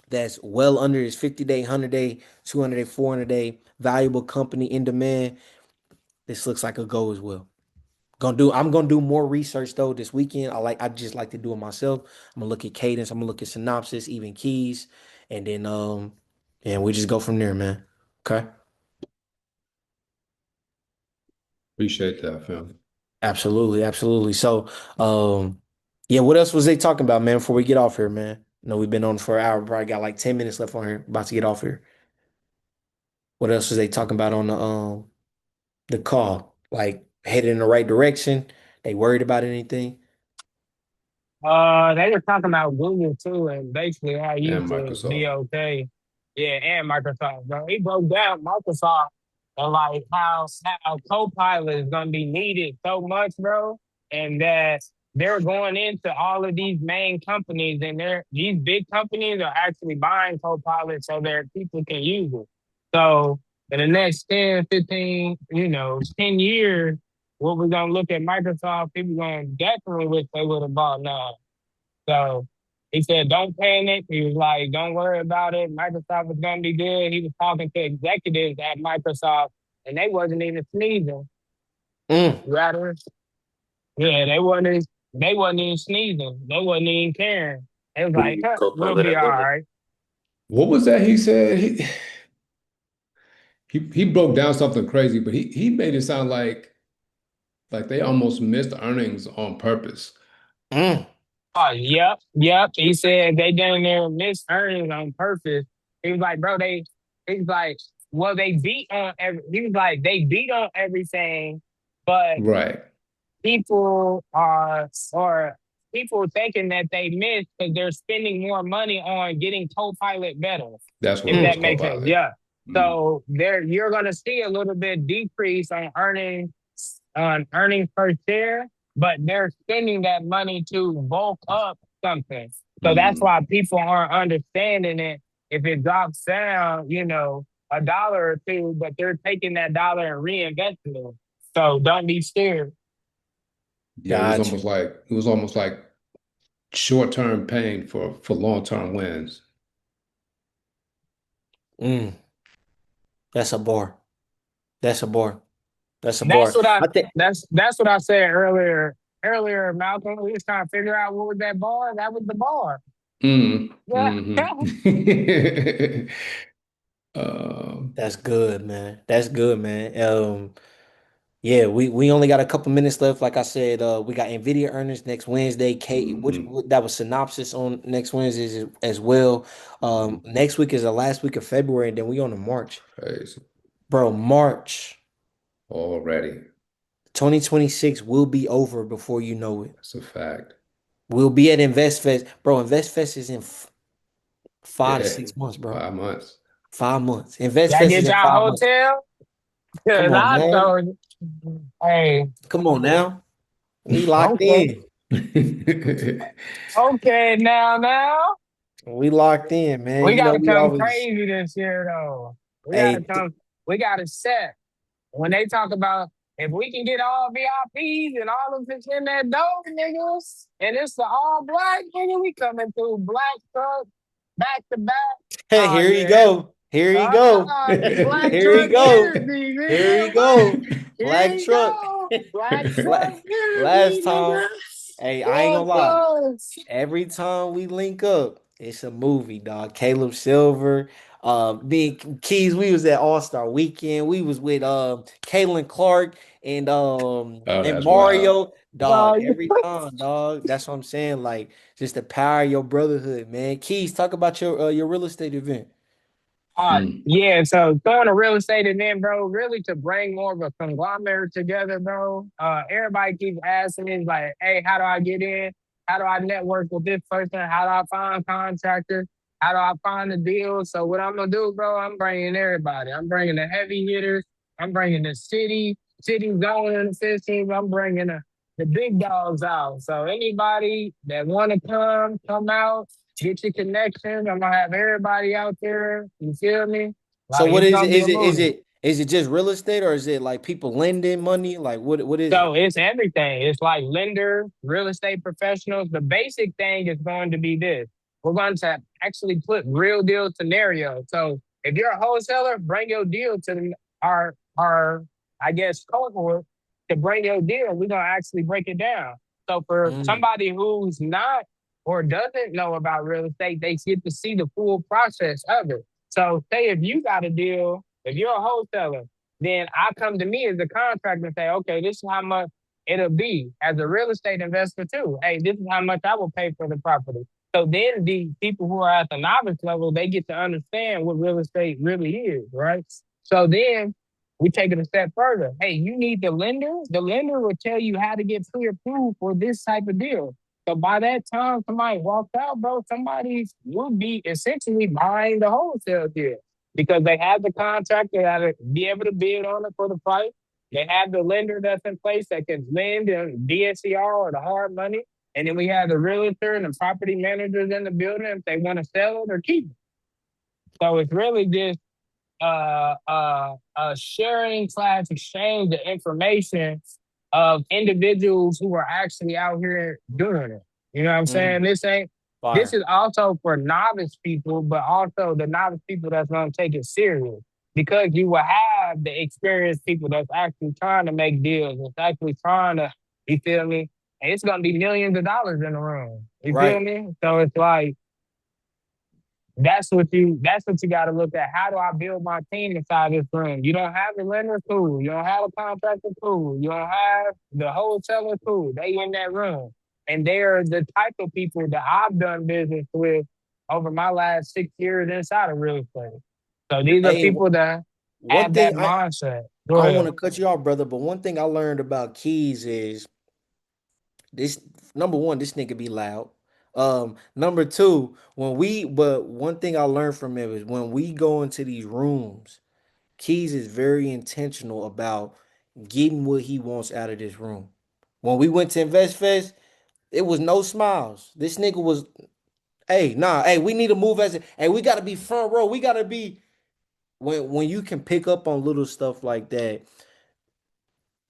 that's well under his 50-day, 100-day, 200-day, 400-day, valuable company in demand. This looks like a go as well. I'm gonna do more research though this weekend. I just like to do it myself. I'm gonna look at cadence, I'm gonna look at synopsis, even keys, and then and we just go from there, man. Okay. Appreciate that, fam. Absolutely, absolutely. So yeah, what else was they talking about, man, before we get off here, man? No, we've been on for an hour, probably got like 10 minutes left on here, about to get off here. What else was they talking about on the call? Like headed in the right direction? They worried about anything? They were talking about Google too, and basically how you And could be Microsoft. okay. Yeah, and Microsoft. Bro, he broke down Microsoft and like how Copilot is gonna be needed so much, bro, and that they're going into all of these main companies, and these big companies are actually buying Copilot so their people can use it. So in the next 10, 15, 10 years, what we're gonna look at Microsoft, people gonna definitely wish they would have bought now. So he said, don't panic. He was like, don't worry about it. Microsoft is gonna be good. He was talking to executives at Microsoft and they wasn't even sneezing. Mm, Rather, yeah, they wasn't even sneezing. They wasn't even caring. It was We like, use huh, we'll Copilot be at all work. right. What was that he said? He broke down something crazy, but he made it sound like they almost missed earnings on purpose. mm, Oh, yep. He said they down there miss earnings on purpose. He was like, bro, he's like, well, they beat on he was like, they beat on everything, but Right. people are or people thinking that they missed because they're spending more money on getting co-pilot better, That's what if it was, that makes sense. Copilot. Yeah. Mm. So there you're gonna see a little bit decrease on earnings per share, but they're spending that money to bulk up something. So that's Mm. why people aren't understanding it. If it drops down, a dollar or two, but they're taking that dollar and reinvesting it. So don't be scared. Yeah, gotcha. it was almost like short-term pain for long-term wins. Mm, that's a bar. That's a bar. That's a That's bar. what I I think. that's what I said earlier. Earlier, Malcolm, we was trying to figure out what was that bar. That was the bar. Mm. Yeah. Hmm. Um, That's good, man. That's good, man. Yeah, we only got a couple minutes left. Like I said, we got Nvidia earnings next Wednesday. mhm. That was synopsis on next Wednesday as well. Next week is the last week of February, and then we on to March, Crazy. bro. March Already. 2026 will be over before you know it. That's a fact. We'll be at InvestFest, bro. InvestFest is in 5 to 6 months, bro. 5 months. 5 months. Y'all InvestFest is get in y'all 5 months. hotel? Cause Come on, I man. told you. Hey, Come on now. We locked okay. in. Okay, now. We locked in, man. We You know, gotta we come always, crazy this year though. hey, We gotta set. When they talk about if we can get all VIPs and all of us in that dope, niggas, and it's the all black nigga, we coming through black truck, back to back. Oh here you yeah. go. Here you go. Black Here you truck go. energy, Here nigga. you go. Here Black you truck. go. Black truck La- energy, Last time, nigga. hey, I ain't Yes, gonna lie. sir. Every time we link up, it's a movie, dog. Caleb Silver, me and Keys, we was at All Star Weekend. We was with Kalen Clark Oh, and that's wild. Mario, dog. Every time, dog. That's what I'm saying. Like just the power of your brotherhood, man. Keys, talk about your real estate event. Mm. Yeah, so throwing a real estate event, bro, really to bring more of a conglomerate together, bro. Everybody keeps asking me, like, hey, how do I get in? How do I network with this person? How do I find contractors? How do I find the deal? So what I'm gonna do, bro, I'm bringing everybody. I'm bringing the heavy hitters. I'm bringing the city zone and the I'm bringing the big dogs out. So anybody that want to come out. Get your connections. I'm gonna have everybody out there. You feel me? So Like what it's is it? gonna be Is a it is movie. it is it just real estate or is it like people lending money? Like what is it? So it's everything. It's like lender, real estate professionals. The basic thing is going to be this. We're going to actually put real deal scenarios. So if you're a wholesaler, bring your deal to our I guess cohort to bring your deal. We're gonna actually break it down. So for Mm, somebody who's not or doesn't know about real estate, they get to see the full process of it. So say if you got a deal, if you're a wholesaler, then I come to me as a contractor and say, okay, this is how much it'll be as a real estate investor too. Hey, this is how much I will pay for the property. So then the people who are at the novice level, they get to understand what real estate really is, right? So then we take it a step further. Hey, you need the lender. The lender will tell you how to get pre-approved for this type of deal. So by that time somebody walks out, bro, somebody will be essentially buying the wholesale deal because they have the contract, they got to be able to bid on it for the price. They have the lender that's in place that can lend in DSCR or the hard money. And then we have the realtor and the property managers in the building if they want to sell it or keep it. So it's really just sharing slash exchange the information of individuals who are actually out here doing it. You know what I'm saying? mm, This fire. is also for novice people, but also the novice people that's gonna take it serious. Because you will have the experienced people that's actually trying to make deals, that's actually trying to, you feel me? And it's gonna be millions of dollars in the room. You feel Right. me? So it's like that's what you gotta look at. How do I build my team inside this room? You don't have the lender, cool. You don't have a contractor, cool. You don't have the wholesaler, cool. They in that room. And they're the type of people that I've done business with over my last 6 years inside of real estate. So these are Hey, people that one have that thing mindset. Go I don't ahead. want to cut you off, brother, but one thing I learned about keys is this number one, this nigga be loud. Number two, but one thing I learned from him is when we go into these rooms, Keys is very intentional about getting what he wants out of this room. When we went to Invest Fest, it was no smiles. This nigga was, hey, nah, hey, we need to move hey, we gotta be front row. We gotta be when you can pick up on little stuff like that,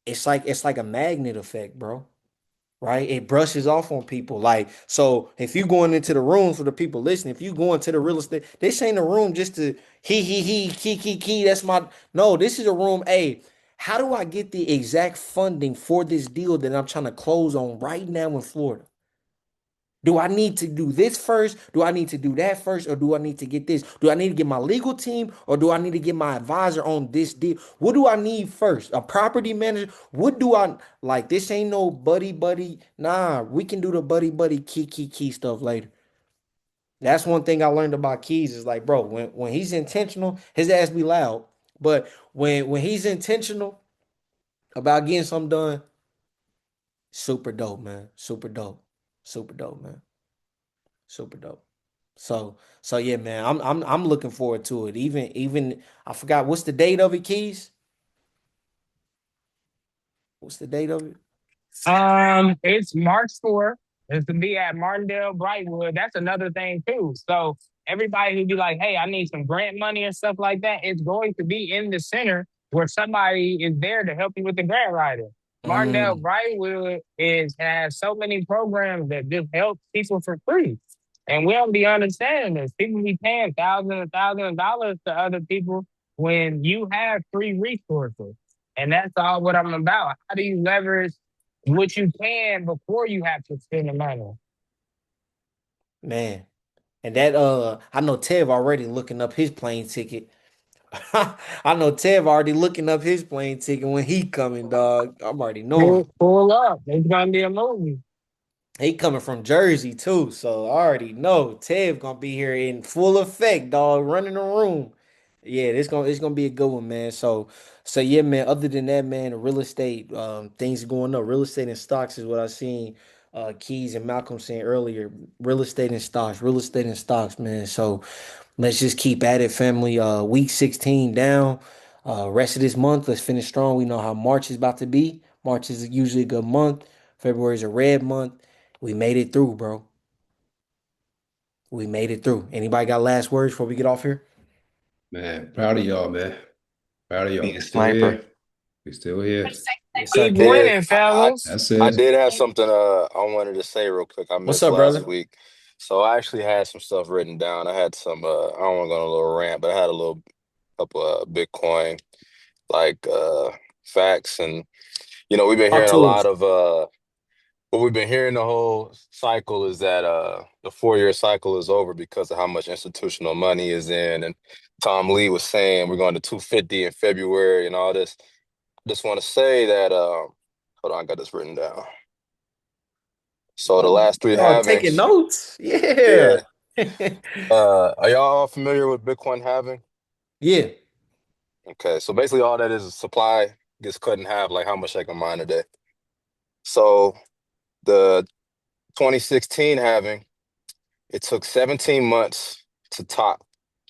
it's like a magnet effect, bro. Right? It brushes off on people. Like, so if you going into the rooms for the people listening, if you going to the real estate, this ain't a room just to key. That's my no, this is a room. Hey, how do I get the exact funding for this deal that I'm trying to close on right now in Florida? Do I need to do this first? Do I need to do that first? Or do I need to get this? Do I need to get my legal team or do I need to get my advisor on this deal? What do I need first? A property manager? What do I like? This ain't no buddy. Nah, we can do the buddy key stuff later. That's one thing I learned about Keys is like, bro, when he's intentional, his ass be loud. But when he's intentional about getting something done, super dope, man. Super dope. Super dope, man. Super dope. So yeah, man, I'm looking forward to it. Even I forgot what's the date of it, Keys? What's the date of it? It's March 4th. It's to be at Martindale Brightwood. That's another thing too. So everybody who be like, hey, I need some grant money and stuff like that, it's going to be in the center where somebody is there to help you with the grant writer. Martindale Mm, Brightwood has so many programs that just help people for free. And we don't be understanding this. People be paying thousands of dollars to other people when you have free resources. And that's all what I'm about. How do you leverage what you can before you have to spend the money? man. And that I know Tev already looking up his plane ticket. I know Tev already looking up his plane ticket when he coming, dog. I'm already knowing. Pull up. It's gonna be a movie. He coming from Jersey too, so I already know Tev gonna be here in full effect, dog, running the room. Yeah, it's gonna be a good one, man. So yeah, man. Other than that, man, the real estate things going up. Real estate and stocks is what I seen. Keys and Malcolm saying earlier. Real estate and stocks. Real estate and stocks, man. So let's just keep at it, family. Week 16 down. Rest of this month, let's finish strong. We know how March is about to be. March is usually a good month. February is a red month. We made it through, bro. We made it through. Anybody got last words before we get off here? Man, proud of y'all, man. Proud of y'all. Being We a still sniper. here. We still here. Yes, sir, Keep King. Yeah, winning, I, fellas. That's I it. did have something I wanted to say real quick. I What's missed up, last brother? week. So I actually had some stuff written down. I had some I don't want to go on a little rant, but I had a little couple Bitcoin like facts, and we've been Talk hearing a to us. lot of what we've been hearing the whole cycle is that the 4-year cycle is over because of how much institutional money is in, and Tom Lee was saying we're going to 250 in February and all this. Just want to say that hold on, I got this written down. So the Oh, last three y'all taking halvings, notes? Yeah. yeah. Are y'all familiar with Bitcoin halving? Yeah. Okay, so basically all that is supply gets cut in half, like how much I can mine a day. So the 2016 halving, it took 17 months to top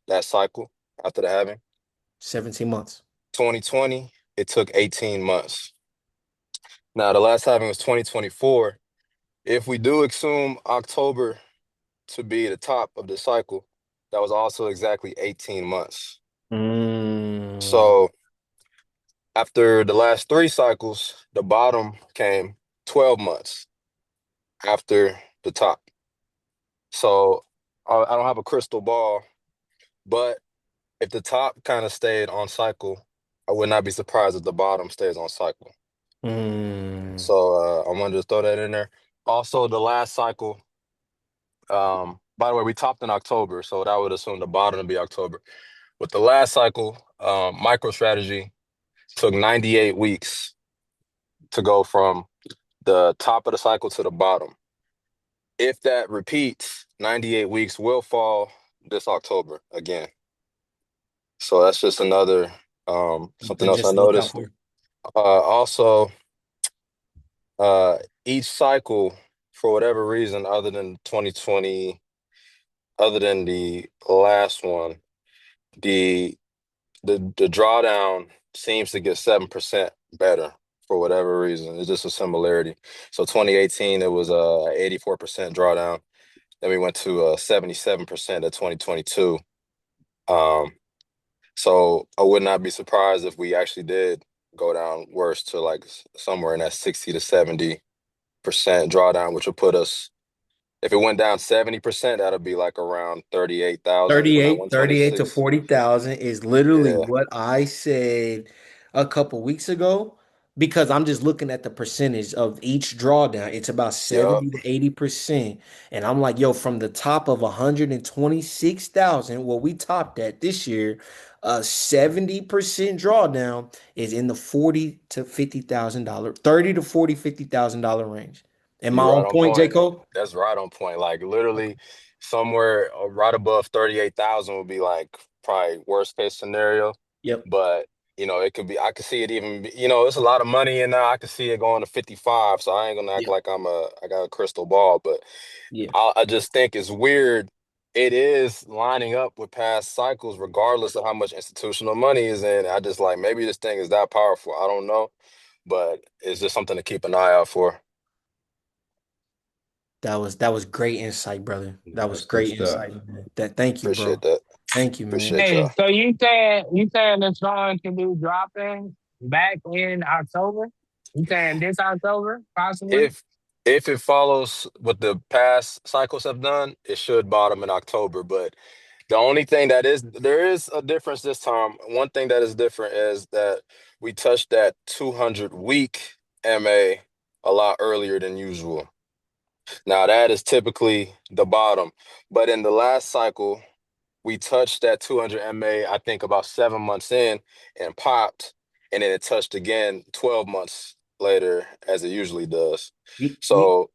that cycle after the halving. 17 months. 2020, it took 18 months. Now the last halving was 2024. If we do assume October to be the top of the cycle, that was also exactly 18 months. Mm, So after the last three cycles, the bottom came 12 months after the top. So I don't have a crystal ball, but if the top kind of stayed on cycle, I would not be surprised if the bottom stays on cycle. mm. So I wanted to throw that in there. Also, the last cycle, by the way, we topped in October, so that would assume the bottom would be October. With the last cycle, MicroStrategy took 98 weeks to go from the top of the cycle to the bottom. If that repeats, 98 weeks will fall this October again. So that's just another something Something else I just to look out noticed. for. Also, uh, each cycle, for whatever reason, other than 2020, other than the last one, the the drawdown seems to get 7% better for whatever reason. It's just a similarity. So 2018, it was 84% drawdown. Then we went to 77% at 2022. Um, so I would not be surprised if we actually did go down worse to like somewhere in that 60 to 70% drawdown, which would put us, if it went down 70%, that'll be like around 38,000 when that 38 to 126. 40,000 is literally Yeah. what I said a couple weeks ago because I'm just looking at the percentage of each drawdown. It's about Yep. 70 to 80%. And I'm like, yo, from the top of 126,000, what we topped at this year, 70% drawdown is in the 40 to $50,000, 30 to 40, $50,000 range. Am I You're right on on point, J. point. Cole? That's right on point. Like Okay. literally somewhere right above 38,000 would be like probably worst case scenario. Yep. But it could be, I could see it even it's a lot of money in there. I could see it going to 55. So I ain't gonna act Yep. like I got a crystal ball, but Yeah. I just think it's weird. It is lining up with past cycles, regardless of how much institutional money is in. I just like maybe this thing is that powerful. I don't know, but it's just something to keep an eye out for. That was great insight, brother. That was That's good great stuff. insight, man. Thank you, Appreciate bro. that. Thank you, man. Appreciate Hey, y'all. so you saying the song can be dropping back in October? You saying this October, possibly? If if it follows what the past cycles have done, it should bottom in October. But the only thing there is a difference this time. One thing that is different is that we touched that 200 week MA a lot earlier than usual. Now that is typically the bottom, but in the last cycle, we touched that 200 MA, I think about 7 months in and popped, and then it touched again 12 months later, as it usually does. You So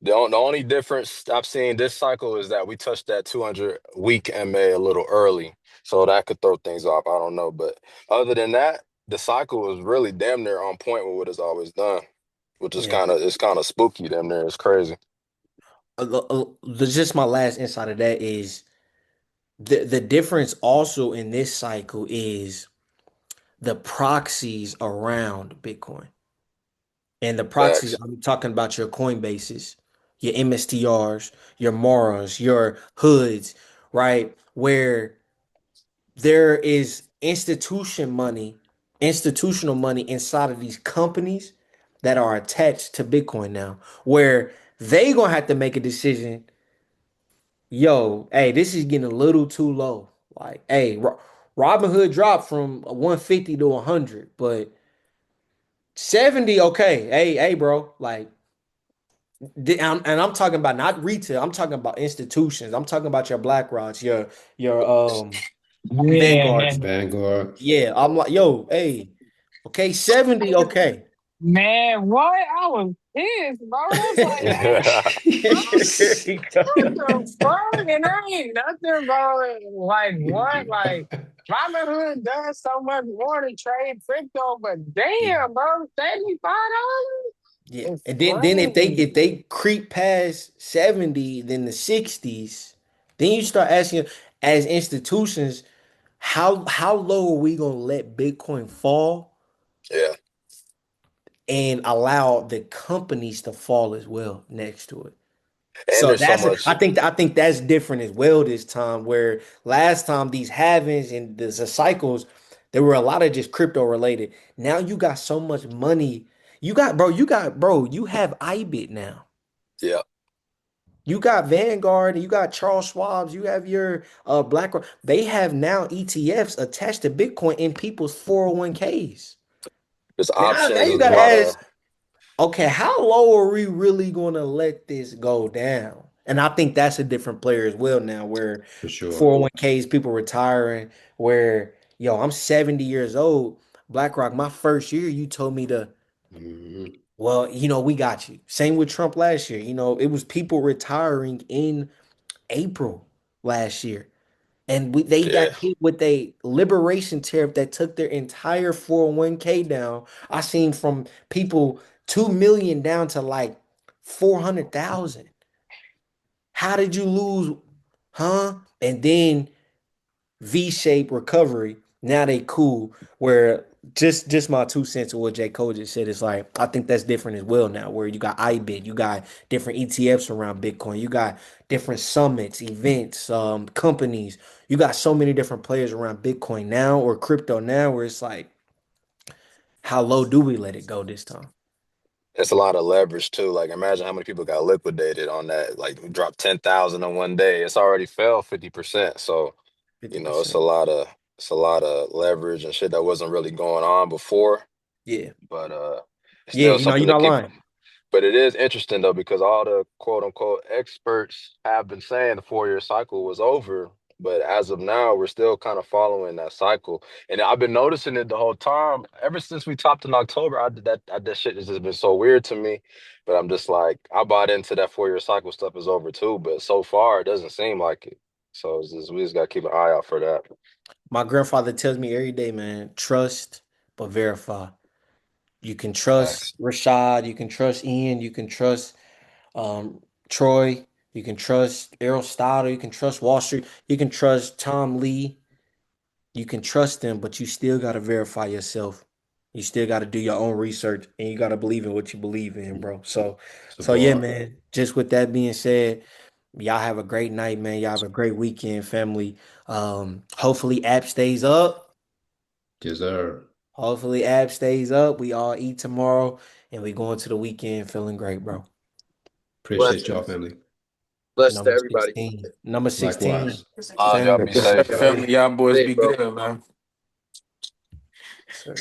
the only difference I've seen this cycle is that we touched that 200 week MA a little early. So that could throw things off. I don't know. But other than that, the cycle was really damn near on point with what it's always done, which is yeah. it's kind of spooky, damn near. It's crazy. Just my last insight of that is the difference also in this cycle is the proxies around Bitcoin. And the proxies, Facts. I'm talking about your Coinbases, your MSTRs, your Moras, your hoods, right? Where there is institutional money inside of these companies that are attached to Bitcoin now, where they gonna have to make a decision. Yo, hey, this is getting a little too low. Like, hey, Robinhood dropped from 150 to 100, but 70, okay. Hey, bro. Like, and I'm talking about not retail. I'm talking about institutions. I'm talking about your BlackRocks, your Yeah, Vanguards. Vanguard. Yeah, I'm like, yo, hey, okay, 70, okay. man, what? I was pissed, bro. That's like, man, what the fuck? And there ain't nothing, bro. Like, what? Like, Robinhood does so much more to trade crypto, but damn, bro, $75? Yeah, It's and then if they crazy. if they creep past 70, then the 60s, then you start asking as institutions, how low are we gonna let Bitcoin fall Yeah. and allow the companies to fall as well next to it? And So there's so that's much. I think that's different as well this time. Where last time these halvings and the cycles, there were a lot of just crypto related. Now you got so much money. You have IBIT now. Yeah. You got Vanguard, you got Charles Schwab's, you have your BlackRock. They have now ETFs attached to Bitcoin in people's 401ks. There's Now options. you There's a gotta lot of. ask, okay, how low are we really gonna let this go down? And I think that's a different player as well now, where For sure. 401ks, people retiring, where yo, I'm 70 years old. BlackRock, my first year, you told me to, Hmm. well, we got you. Same with Trump last year. It was people retiring in April last year. And they got Yeah. hit with a liberation tariff that took their entire 401k down. I seen from people 2 million down to like 400,000. How did you lose? Huh? And then V-shaped recovery. Now they cool. Where just my 2 cents of what J. Cole just said is like I think that's different as well now. Where you got IBIT, you got different ETFs around Bitcoin, you got different summits, events, companies. You got so many different players around Bitcoin now or crypto now. Where it's like, how low do we let it go this time? It's a lot of leverage too. Like imagine how many people got liquidated on that. Like we dropped 10,000 in one day. It's already fell 50%. So, it's 50%. a lot of leverage and shit that wasn't really going on before. Yeah. But it's Yeah, still something you're to not keep. lying. But it is interesting though, because all the quote unquote experts have been saying the 4 year cycle was over. But as of now, we're still kind of following that cycle. And I've been noticing it the whole time. Ever since we topped in October, that shit has just been so weird to me. But I'm just like, I bought into that 4 year cycle stuff is over too. But so far, it doesn't seem like it. So we just got to keep an eye out for that. My grandfather tells me every day, man, trust but verify. You can trust Facts. Rashad, you can trust Ian, you can trust Troy, you can trust Errol Stoddard, you can trust Wall Street, you can trust Tom Lee, you can trust them, but you still got to verify yourself. You still got to do your own research and you got to believe in what you believe in, bro. It's a So yeah, bar. man, just with that being said, y'all have a great night, man. Y'all have a great weekend, family. Hopefully app stays up. Deserve. Hopefully app stays up. We all eat tomorrow and we go into the weekend feeling great, bro. Appreciate y'all, Blessings. family. Bless to Number everybody. 16. Number 16. Likewise. Y'all Family. be safe, man. Family, y'all boys Hey, be bro. good, man. Sir.